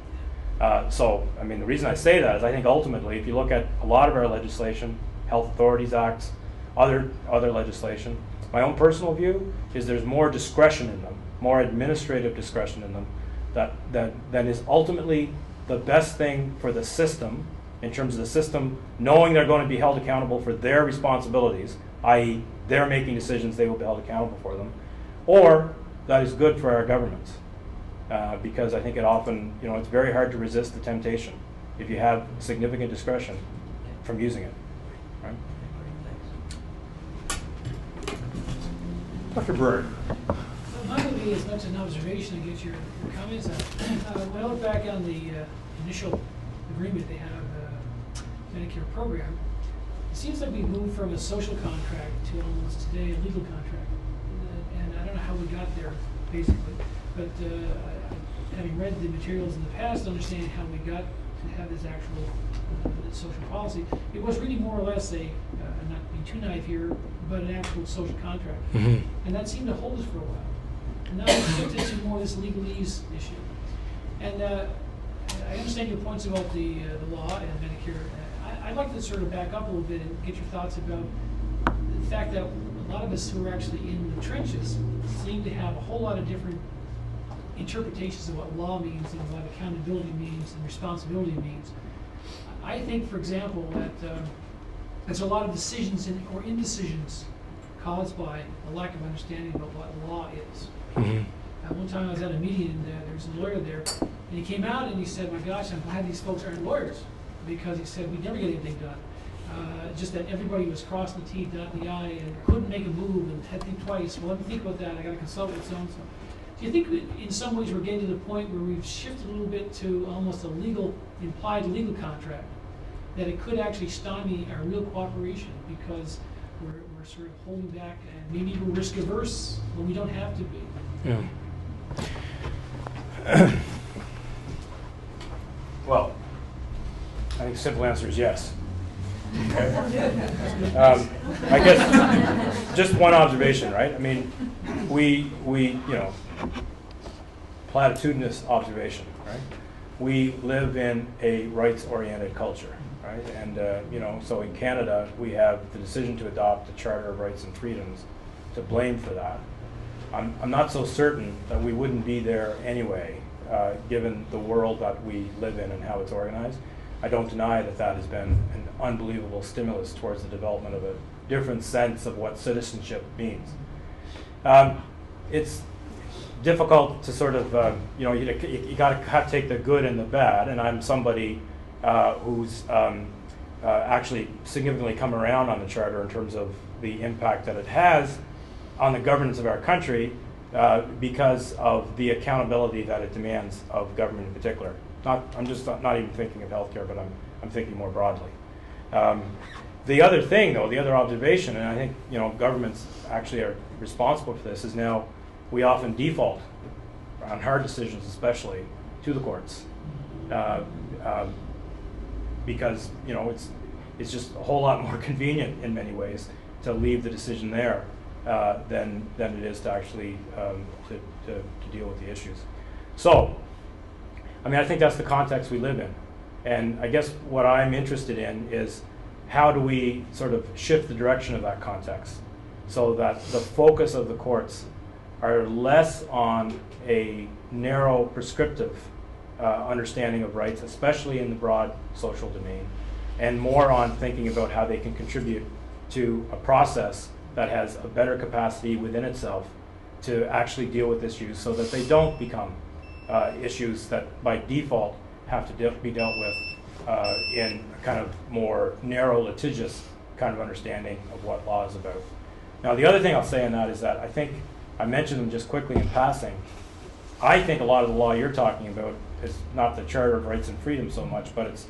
So, I mean, the reason I say that is I think ultimately, if you look at a lot of our legislation, Health Authorities Acts, other legislation, my own personal view is there's more discretion in them, more administrative discretion in them, that is ultimately the best thing for the system, in terms of the system knowing they're going to be held accountable for their responsibilities, i.e. they're making decisions, they will be held accountable for them, or that is good for our governments. Because I think it often, you know, it's very hard to resist the temptation if you have significant discretion from using it, right? Dr. Byrne. So mine would be as much an observation to get your comments on. When I look back on the initial agreement they had on the Medicare program, it seems like we moved from a social contract to almost today a legal contract. And I don't know how we got there, basically, but having read the materials in the past, understanding how we got to have this actual social policy, it was really more or less a, not to be too naive here, but an actual social contract. Mm-hmm. And that seemed to hold us for a while. And now we've shifted to more this legalese issue. And I understand your points about the law and Medicare. I'd like to sort of back up a little bit and get your thoughts about the fact that a lot of us who are actually in the trenches seem to have a whole lot of different interpretations of what law means and what accountability means and responsibility means. I think, for example, that there's a lot of decisions or indecisions caused by a lack of understanding about what law is. Mm-hmm. One time I was at a meeting and there was a lawyer there, and he came out and he said, "My gosh, I'm glad these folks aren't lawyers," because he said we never get anything done. Just that everybody was crossing the T, dotting the I, and couldn't make a move and had to think twice. Well, let me think about that. I got to consult with so and so. Do you think that in some ways we're getting to the point where we've shifted a little bit to almost a implied legal contract, that it could actually stymie our real cooperation because we're sort of holding back and maybe we're risk averse when we don't have to be? Yeah. Well, I think the simple answer is yes. I guess just one observation, right? I mean, we platitudinous observation, right? We live in a rights-oriented culture, right? And so in Canada, we have the decision to adopt the Charter of Rights and Freedoms to blame for that. I'm not so certain that we wouldn't be there anyway, given the world that we live in and how it's organized. I don't deny that that has been an unbelievable stimulus towards the development of a different sense of what citizenship means. It's difficult to sort of, you got to take the good and the bad, and I'm somebody who's actually significantly come around on the Charter in terms of the impact that it has on the governance of our country because of the accountability that it demands of government in particular. I'm just not even thinking of healthcare, but I'm thinking more broadly. The other thing, though, the other observation, and I think governments actually are responsible for this, is now we often default on hard decisions, especially to the courts, because it's just a whole lot more convenient in many ways to leave the decision there than it is to actually to deal with the issues. So, I mean, I think that's the context we live in. And I guess what I'm interested in is how do we sort of shift the direction of that context so that the focus of the courts are less on a narrow prescriptive understanding of rights, especially in the broad social domain, and more on thinking about how they can contribute to a process that has a better capacity within itself to actually deal with issues so that they don't become issues that by default have to be dealt with in a kind of more narrow, litigious kind of understanding of what law is about. Now, the other thing I'll say on that is that I think, I mentioned them just quickly in passing, I think a lot of the law you're talking about is not the Charter of Rights and Freedoms so much, but it's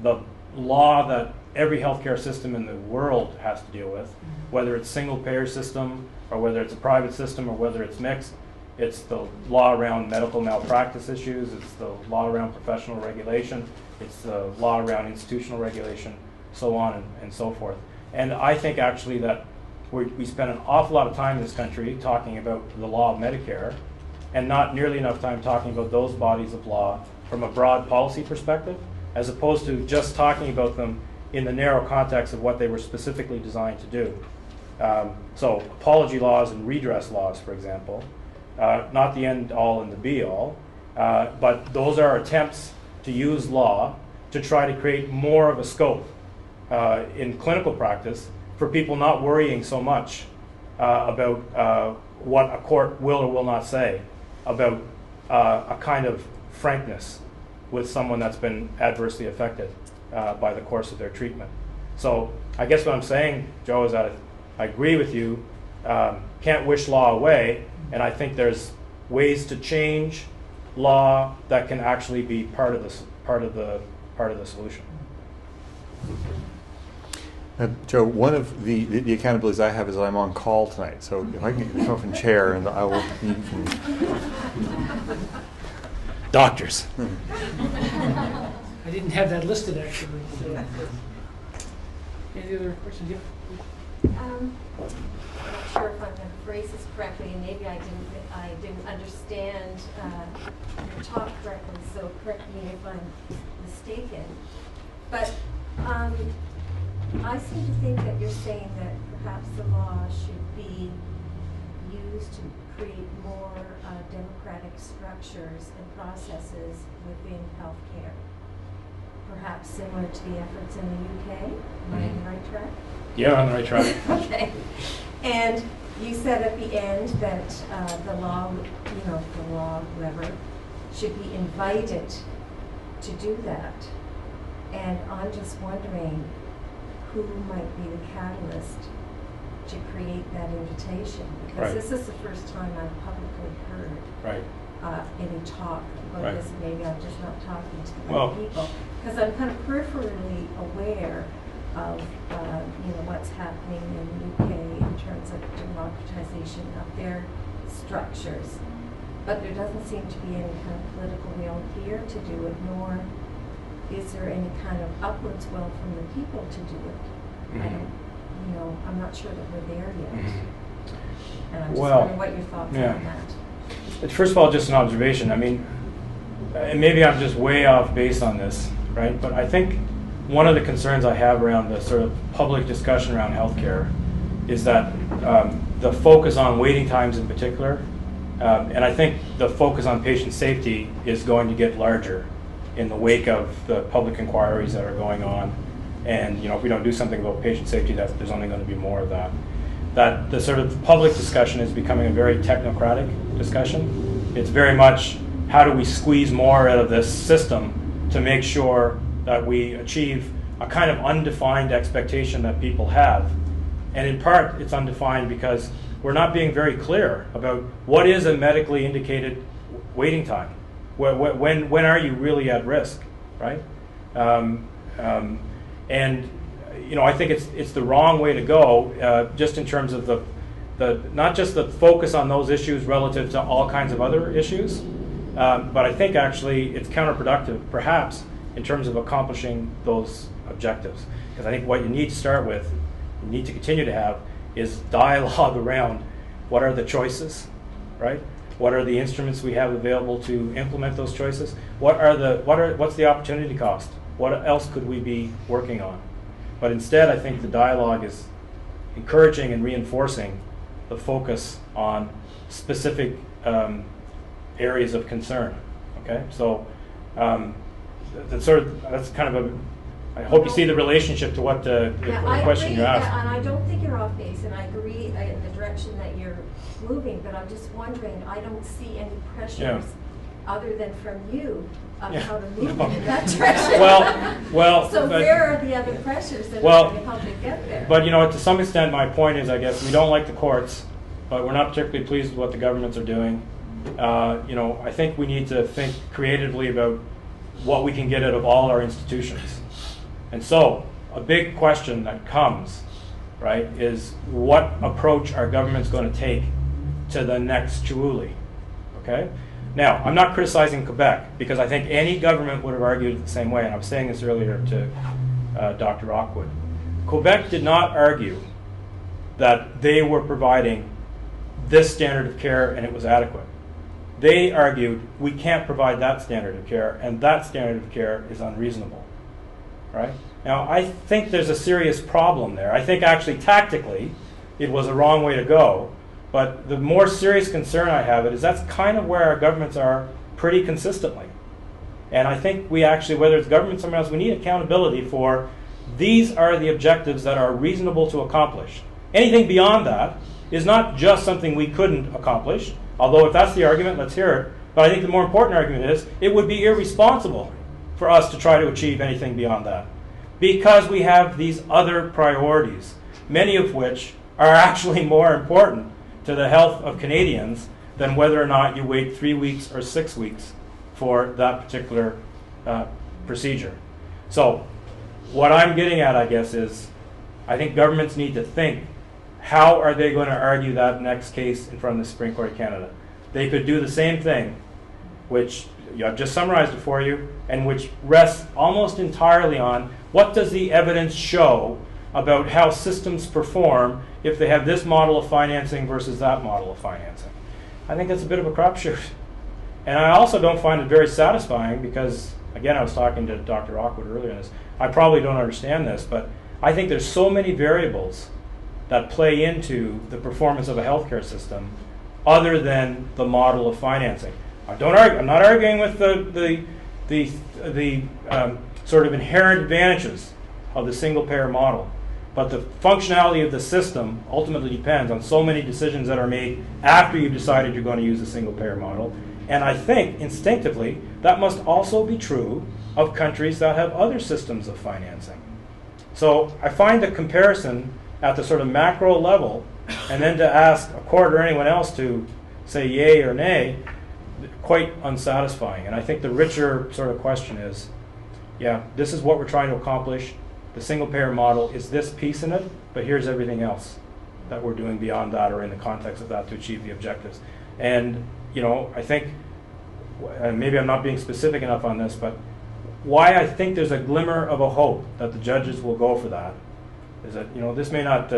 the law that every healthcare system in the world has to deal with, whether it's single-payer system or whether it's a private system or whether it's mixed. It's the law around medical malpractice issues, it's the law around professional regulation, it's the law around institutional regulation, so on and so forth. And I think actually that we spend an awful lot of time in this country talking about the law of Medicare and not nearly enough time talking about those bodies of law from a broad policy perspective, as opposed to just talking about them in the narrow context of what they were specifically designed to do. So apology laws and redress laws, for example, not the end all and the be all, but those are attempts to use law to try to create more of a scope in clinical practice for people not worrying so much about what a court will or will not say about a kind of frankness with someone that's been adversely affected by the course of their treatment. So I guess what I'm saying, Joe, is that I agree with you, can't wish law away, And I think there's ways to change law that can actually be part of the solution. Joe, one of the accountabilities I have is that I'm on call tonight, so if I can get myself in chair, and I will. You can. Doctors. I didn't have that listed, actually. So. Any other questions? Yeah. I'm not sure if I'm going to phrase this correctly, and maybe I didn't understand your talk correctly, so correct me if I'm mistaken. But I seem to think that you're saying that perhaps the law should be used to create more democratic structures and processes within healthcare, perhaps similar to the efforts in the UK. Am I on the right track? Yeah, on the right track. Okay. And you said at the end that the law, whoever, should be invited to do that. And I'm just wondering who might be the catalyst to create that invitation. Because Right. this is the first time I've publicly heard Right. any talk about Right. this. Maybe I'm just not talking to the Well- right people. Because I'm kind of peripherally aware of what's happening in the UK in terms of democratization of their structures. But there doesn't seem to be any kind of political will here to do it, nor is there any kind of upwards will from the people to do it. I don't, I'm not sure that we're there yet. And I'm just Well, wondering what your thoughts yeah. are on that. First of all, just an observation. I mean, and maybe I'm just way off base on this, right? But I think one of the concerns I have around the sort of public discussion around healthcare is that the focus on waiting times in particular, and I think the focus on patient safety is going to get larger in the wake of the public inquiries that are going on. And if we don't do something about patient safety, there's only going to be more of that. That the sort of public discussion is becoming a very technocratic discussion. It's very much how do we squeeze more out of this system to make sure that we achieve a kind of undefined expectation that people have. And in part, it's undefined because we're not being very clear about what is a medically indicated waiting time. When are you really at risk, right? And I think it's the wrong way to go, just in terms of the not just the focus on those issues relative to all kinds of other issues, but I think actually it's counterproductive, perhaps, in terms of accomplishing those objectives. Because I think what you need to start with, you need to continue to have, is dialogue around what are the choices, right? What are the instruments we have available to implement those choices? What's the opportunity cost? What else could we be working on? But instead, I think the dialogue is encouraging and reinforcing the focus on specific areas of concern. Okay, so that's kind of I hope you see the relationship to what the question you asked. And I don't think you're off base, and I agree in the direction that you're moving. But I'm just wondering, I don't see any pressures other than from you of how to move in that direction. Well. So where are the other pressures that are going to help you get there? But to some extent, my point is, I guess we don't like the courts, but we're not particularly pleased with what the governments are doing. I think we need to think creatively about what we can get out of all our institutions. And so, a big question that comes, right, is what approach are governments going to take to the next Chaoulli, okay? Now, I'm not criticizing Quebec, because I think any government would have argued it the same way, and I was saying this earlier to Dr. Rockwood. Quebec did not argue that they were providing this standard of care and it was adequate. They argued we can't provide that standard of care, and that standard of care is unreasonable. Right? Now, I think there's a serious problem there. I think actually tactically it was a wrong way to go, but the more serious concern I have is that's kind of where our governments are pretty consistently. And I think we actually, whether it's government or somewhere else, we need accountability for these are the objectives that are reasonable to accomplish. Anything beyond that is not just something we couldn't accomplish, although if that's the argument, let's hear it. But I think the more important argument is it would be irresponsible for us to try to achieve anything beyond that, because we have these other priorities, many of which are actually more important to the health of Canadians than whether or not you wait 3 weeks or 6 weeks for that particular procedure. So what I'm getting at, I guess, is I think governments need to think, how are they going to argue that next case in front of the Supreme Court of Canada? They could do the same thing, which I've just summarized it for you, and which rests almost entirely on what does the evidence show about how systems perform if they have this model of financing versus that model of financing. I think that's a bit of a crapshoot. And I also don't find it very satisfying because, again, I was talking to Dr. Rockwood earlier on this. I probably don't understand this, but I think there's so many variables that play into the performance of a healthcare system other than the model of financing. I'm not arguing with the sort of inherent advantages of the single-payer model, but the functionality of the system ultimately depends on so many decisions that are made after you've decided you're going to use a single-payer model. And I think, instinctively, that must also be true of countries that have other systems of financing. So I find the comparison at the sort of macro level, and then to ask a court or anyone else to say yay or nay, quite unsatisfying. And I think the richer sort of question is, yeah, this is what we're trying to accomplish. The single-payer model is this piece in it, but here's everything else that we're doing beyond that or in the context of that to achieve the objectives. And, you know, I think, and maybe I'm not being specific enough on this, but why I think there's a glimmer of a hope that the judges will go for that is that, you know, this may not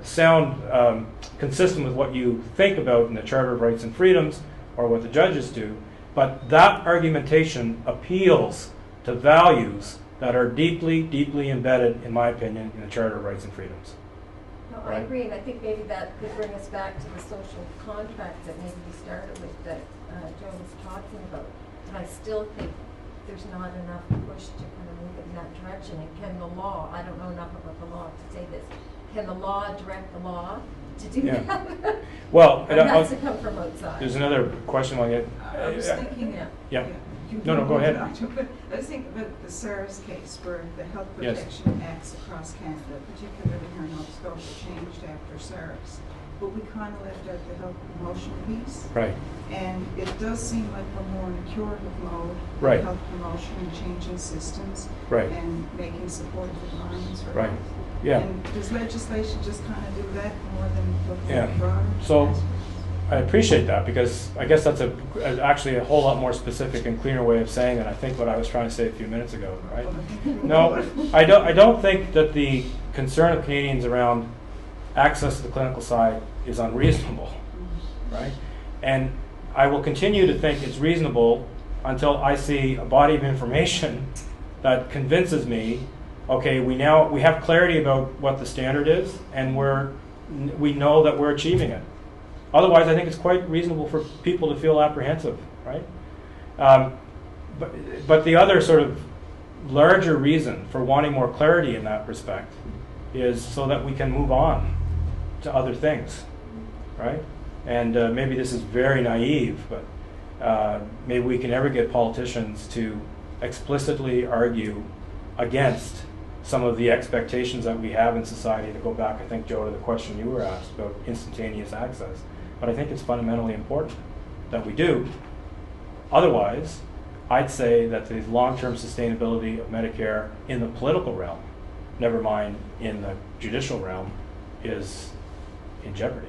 sound consistent with what you think about in the Charter of Rights and Freedoms or what the judges do, but that argumentation appeals to values that are deeply, deeply embedded, in my opinion, in the Charter of Rights and Freedoms. No, I agree, and I think maybe that could bring us back to the social contract that maybe we started with, that Joe was talking about. And I still think there's not enough push to kind of move in that direction. And can the law, I don't know enough about the law to say this, can the law direct the law to do that? Well, it has to come from outside. There's another question I'll get. I was thinking, yeah. No, go ahead. I was thinking about the SARS case where the Health Protection Acts across Canada, particularly here in Nova Scotia, changed after SARS. But we kind of left out the health promotion piece. Right. And it does seem like we're more in a curative mode. Right. Health promotion and changing systems. Right. And making supportive environments for right. health. Yeah. And does legislation just kind of do that more than look yeah. at broader? So I appreciate that, because I guess that's actually a whole lot more specific and cleaner way of saying it, I think, what I was trying to say a few minutes ago, right? No, I don't think that the concern of Canadians around access to the clinical side is unreasonable, right? And I will continue to think it's reasonable until I see a body of information that convinces me, okay, we have clarity about what the standard is, and we know that we're achieving it. Otherwise, I think it's quite reasonable for people to feel apprehensive, right? But the other sort of larger reason for wanting more clarity in that respect is so that we can move on to other things, right? And maybe this is very naive, but maybe we can never get politicians to explicitly argue against some of the expectations that we have in society. To go back, I think, Joe, to the question you were asked about instantaneous access. But I think it's fundamentally important that we do. Otherwise, I'd say that the long-term sustainability of Medicare in the political realm, never mind in the judicial realm, is in jeopardy.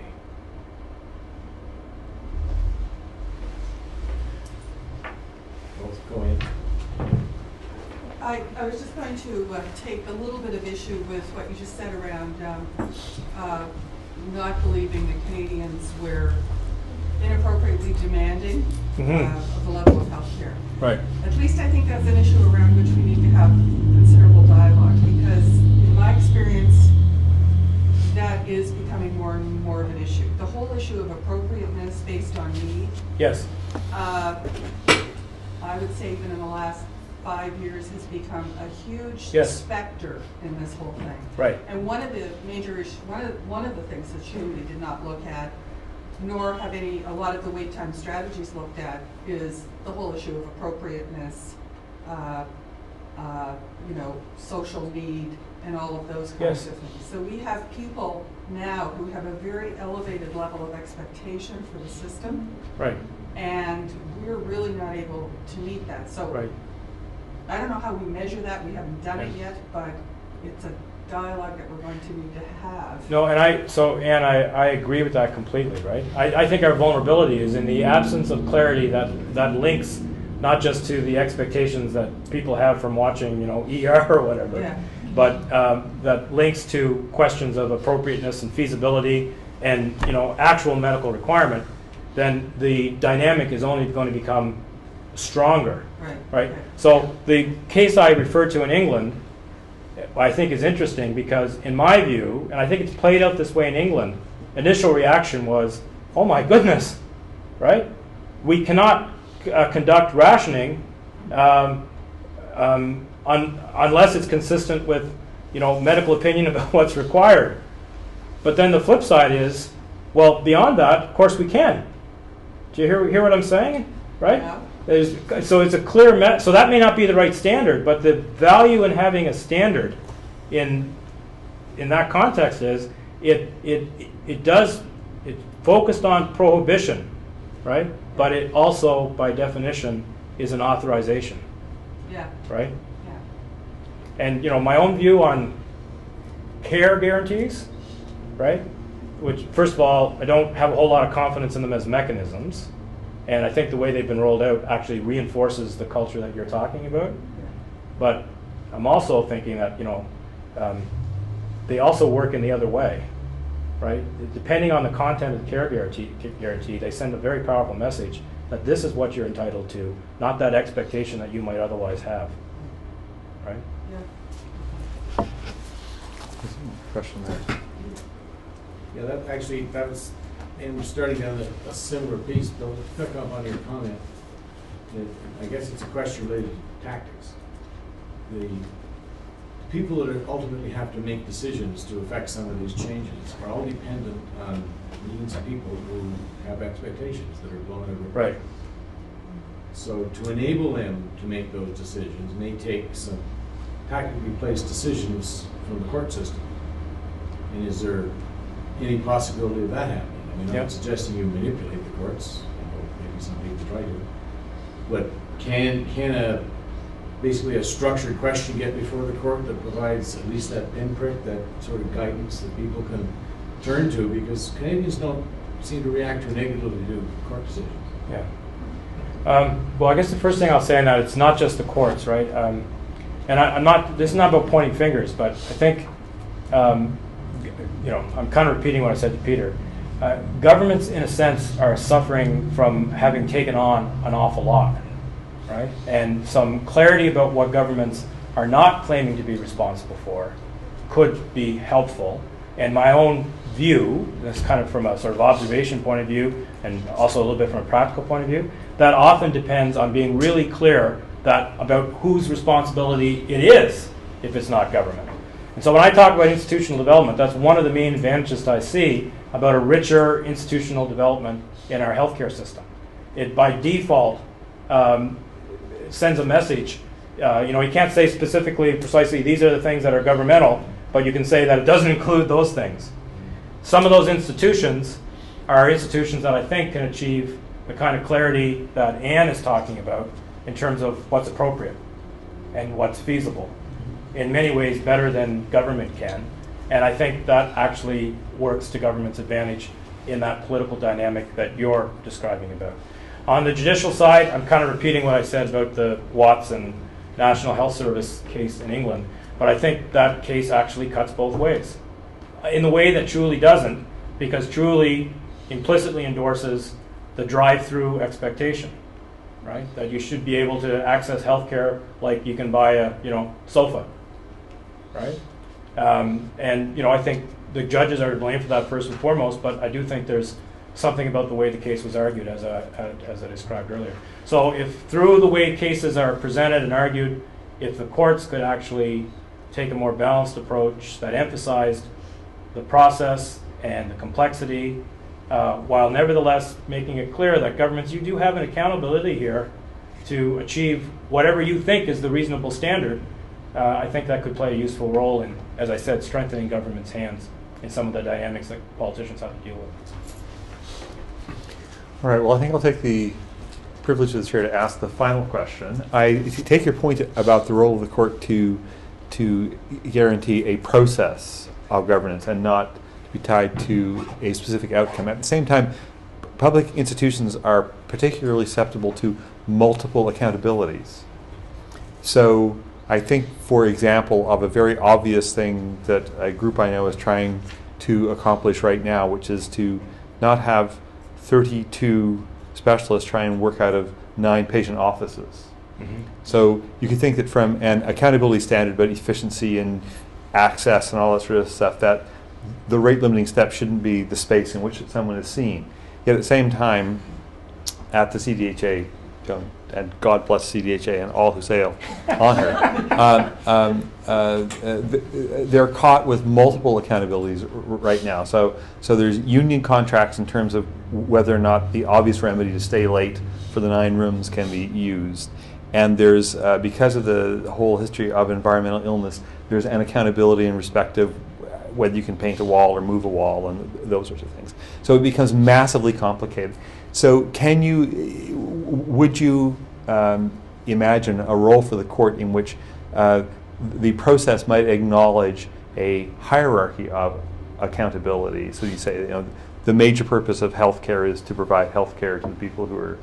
Go ahead. I was just going to take a little bit of issue with what you just said around not believing that Canadians were inappropriately demanding of the level of health care. Right. At least I think that's an issue around which we need to have considerable dialogue, because in my experience, that is becoming more and more of an issue. The whole issue of appropriateness based on need. Yes. I would say even in the last 5 years has become a huge specter in this whole thing. Right. And one of the major issues, one of the things that Chaoulli did not look at, nor have a lot of the wait time strategies looked at, is the whole issue of appropriateness you know, social need and all of those Yes. kinds of things. So we have people now who have a very elevated level of expectation for the system, Right, and we're really not able to meet that. So right. I don't know how we measure that, we haven't done it Yeah. yet, but it's a dialogue that we're going to need to have. No, and I agree with that completely, right? I think our vulnerability is in the absence of clarity that links not just to the expectations that people have from watching, you know, ER or whatever, Yeah. but that links to questions of appropriateness and feasibility and, you know, actual medical requirement, then the dynamic is only going to become stronger, right? So the case I referred to in England, I think is interesting because in my view, and I think it's played out this way in England, initial reaction was, oh my goodness, right? We cannot conduct rationing unless it's consistent with, you know, medical opinion about what's required. But then the flip side is, well, beyond that, of course we can. Do you hear what I'm saying? Right? Yeah. So it's a clear, so that may not be the right standard, but the value in having a standard in that context is it's focused on prohibition, right? But it also, by definition, is an authorization, Yeah. right? Yeah. And, you know, my own view on care guarantees, right? Which, first of all, I don't have a whole lot of confidence in them as mechanisms. And I think the way they've been rolled out actually reinforces the culture that you're talking about. But I'm also thinking that, you know, they also work in the other way, right? Depending on the content of the care guarantee, they send a very powerful message that this is what you're entitled to, not that expectation that you might otherwise have, right? Yeah. Question there. Yeah, that was, and starting down a similar piece, but to pick up on your comment, I guess it's a question related to tactics. The people that ultimately have to make decisions to affect some of these changes are all dependent on millions of people who have expectations that are blown out of Right. So to enable them to make those decisions may take some tactically placed decisions from the court system. And is there any possibility of that happening? I mean, I'm Yep. not suggesting you manipulate the courts, maybe some people try to, but can basically a structured question get before the court that provides at least that pinprick, that sort of guidance that people can turn to, because Canadians don't seem to react too negatively to court decisions. Yeah. Well, I guess the first thing I'll say on that, it's not just the courts, right? And this is not about pointing fingers, but I think, you know, I'm kind of repeating what I said to Peter. Governments, in a sense, are suffering from having taken on an awful lot, right? And some clarity about what governments are not claiming to be responsible for could be helpful. And my own view, this kind of from a sort of observation point of view, and also a little bit from a practical point of view, that often depends on being really clear about whose responsibility it is if it's not government. And so when I talk about institutional development, that's one of the main advantages that I see about a richer institutional development in our healthcare system. It, by default, sends a message. You know, you can't say specifically, precisely, these are the things that are governmental, but you can say that it doesn't include those things. Some of those institutions are institutions that I think can achieve the kind of clarity that Anne is talking about in terms of what's appropriate and what's feasible. In many ways better than government can. And I think that actually works to government's advantage in that political dynamic that you're describing about. On the judicial side, I'm kind of repeating what I said about the Watson National Health Service case in England, but I think that case actually cuts both ways. In the way that Chaoulli doesn't, because Chaoulli implicitly endorses the drive-through expectation, right? That you should be able to access healthcare like you can buy a, you know, sofa. Right? And, you know, I think the judges are to blame for that first and foremost, but I do think there's something about the way the case was argued as I described earlier. So if through the way cases are presented and argued, if the courts could actually take a more balanced approach that emphasized the process and the complexity, while nevertheless making it clear that governments, you do have an accountability here to achieve whatever you think is the reasonable standard, I think that could play a useful role in, as I said, strengthening government's hands in some of the dynamics that politicians have to deal with. All right, well, I think I'll take the privilege of the chair to ask the final question. If you take your point about the role of the court to guarantee a process of governance and not be tied to a specific outcome. At the same time, public institutions are particularly susceptible to multiple accountabilities. So I think, for example, of a very obvious thing that a group I know is trying to accomplish right now, which is to not have 32 specialists try and work out of 9 patient offices. Mm-hmm. So you could think that from an accountability standard, but efficiency and access and all that sort of stuff, that the rate limiting step shouldn't be the space in which someone is seen. Yet at the same time, at the CDHA, and God bless CDHA and all who sail on her, they're caught with multiple accountabilities right now. So there's union contracts in terms of whether or not the obvious remedy to stay late for the 9 rooms can be used. And there's, because of the whole history of environmental illness, there's an accountability in respect of whether you can paint a wall or move a wall and those sorts of things. So it becomes massively complicated. So would you imagine a role for the court in which the process might acknowledge a hierarchy of accountability? So you say, the major purpose of healthcare is to provide healthcare to the people who are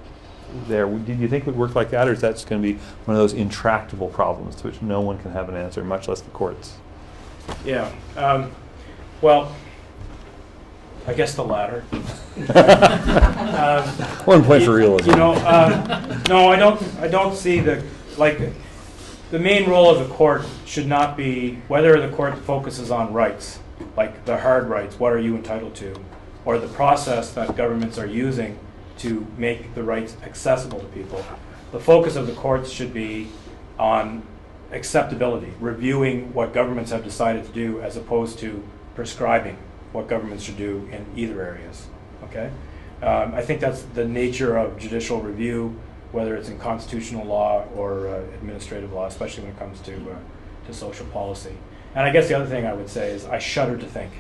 there. Do you think it would work like that, or is that just going to be one of those intractable problems to which no one can have an answer, much less the courts? Yeah. Well, I guess the latter. One point for realism. No, I don't see the main role of the court should not be whether the court focuses on rights, like the hard rights, what are you entitled to, or the process that governments are using to make the rights accessible to people. The focus of the courts should be on acceptability, reviewing what governments have decided to do as opposed to prescribing what governments should do in either areas. Okay, I think that's the nature of judicial review, whether it's in constitutional law or administrative law, especially when it comes to social policy. And I guess the other thing I would say is I shudder to think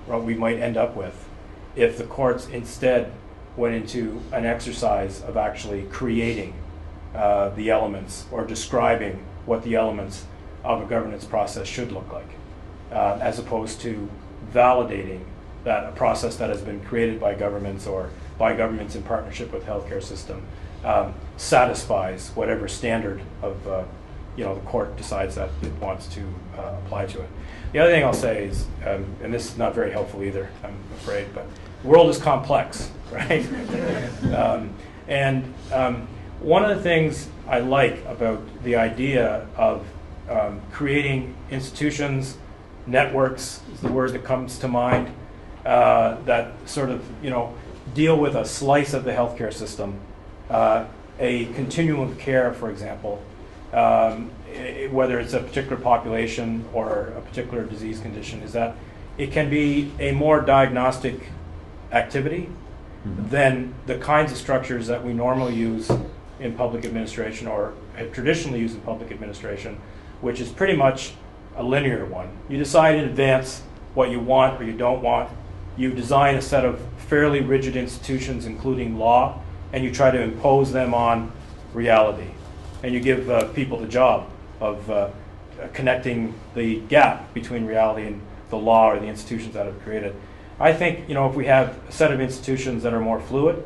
what we might end up with if the courts instead went into an exercise of actually creating the elements or describing what the elements of a governance process should look like, as opposed to validating that a process that has been created by governments or by governments in partnership with healthcare system satisfies whatever standard of the court decides that it wants to apply to it. The other thing I'll say is, and this is not very helpful either, I'm afraid, but the world is complex, right? One of the things I like about the idea of creating institutions, networks is the word that comes to mind, that sort of deal with a slice of the healthcare system, a continuum of care, for example, whether it's a particular population or a particular disease condition, is that it can be a more diagnostic activity than the kinds of structures that we normally use in public administration or have traditionally used in public administration, which is pretty much a linear one. You decide in advance what you want or you don't want. You design a set of fairly rigid institutions, including law, and you try to impose them on reality. And you give people the job of connecting the gap between reality and the law or the institutions that have created. I think if we have a set of institutions that are more fluid,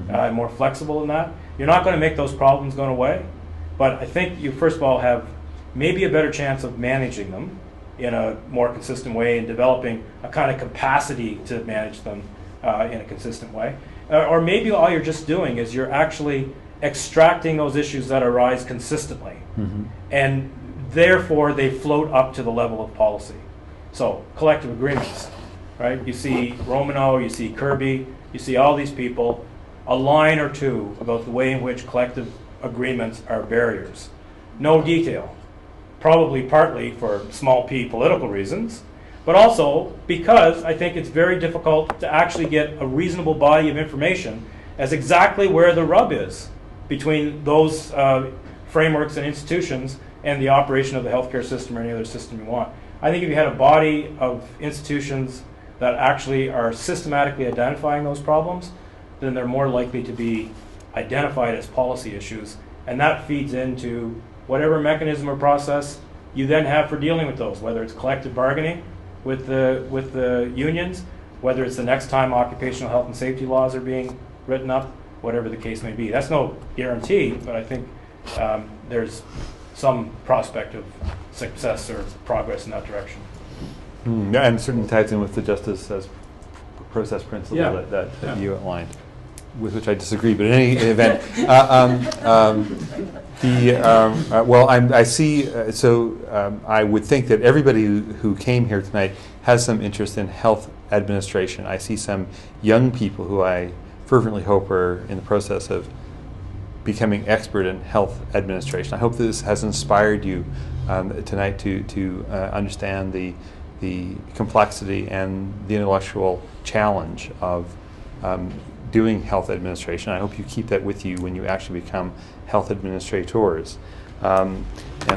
and more flexible than that, you're not going to make those problems go away. But I think you first of all have maybe a better chance of managing them in a more consistent way and developing a kind of capacity to manage them in a consistent way. Or maybe all you're just doing is you're actually extracting those issues that arise consistently. And therefore they float up to the level of policy. So collective agreements, right? You see Romano, you see Kirby, you see all these people, a line or two about the way in which collective agreements are barriers. No detail. Probably partly for small p political reasons, but also because I think it's very difficult to actually get a reasonable body of information as exactly where the rub is between those frameworks and institutions and the operation of the healthcare system or any other system you want. I think if you had a body of institutions that actually are systematically identifying those problems, then they're more likely to be identified as policy issues, and that feeds into whatever mechanism or process you then have for dealing with those, whether it's collective bargaining with the unions, whether it's the next time occupational health and safety laws are being written up, whatever the case may be. That's no guarantee, but I think there's some prospect of success or progress in that direction. Yeah, and certainly ties in with the justice as process principle Yeah. that you outlined, with which I disagree. But in any event, I see. I would think that everybody who came here tonight has some interest in health administration. I see some young people who I fervently hope are in the process of becoming expert in health administration. I hope this has inspired you tonight to understand the complexity and the intellectual challenge of doing health administration. I hope you keep that with you when you actually become health administrators. And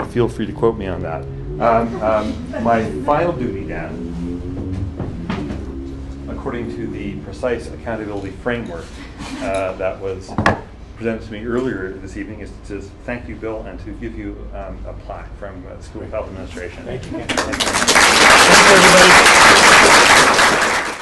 feel free to quote me on that. My final duty then, according to the precise accountability framework that was presented to me earlier this evening, is to thank you, Bill, and to give you a plaque from the School of Health Administration. Thank you. Thank you, everybody.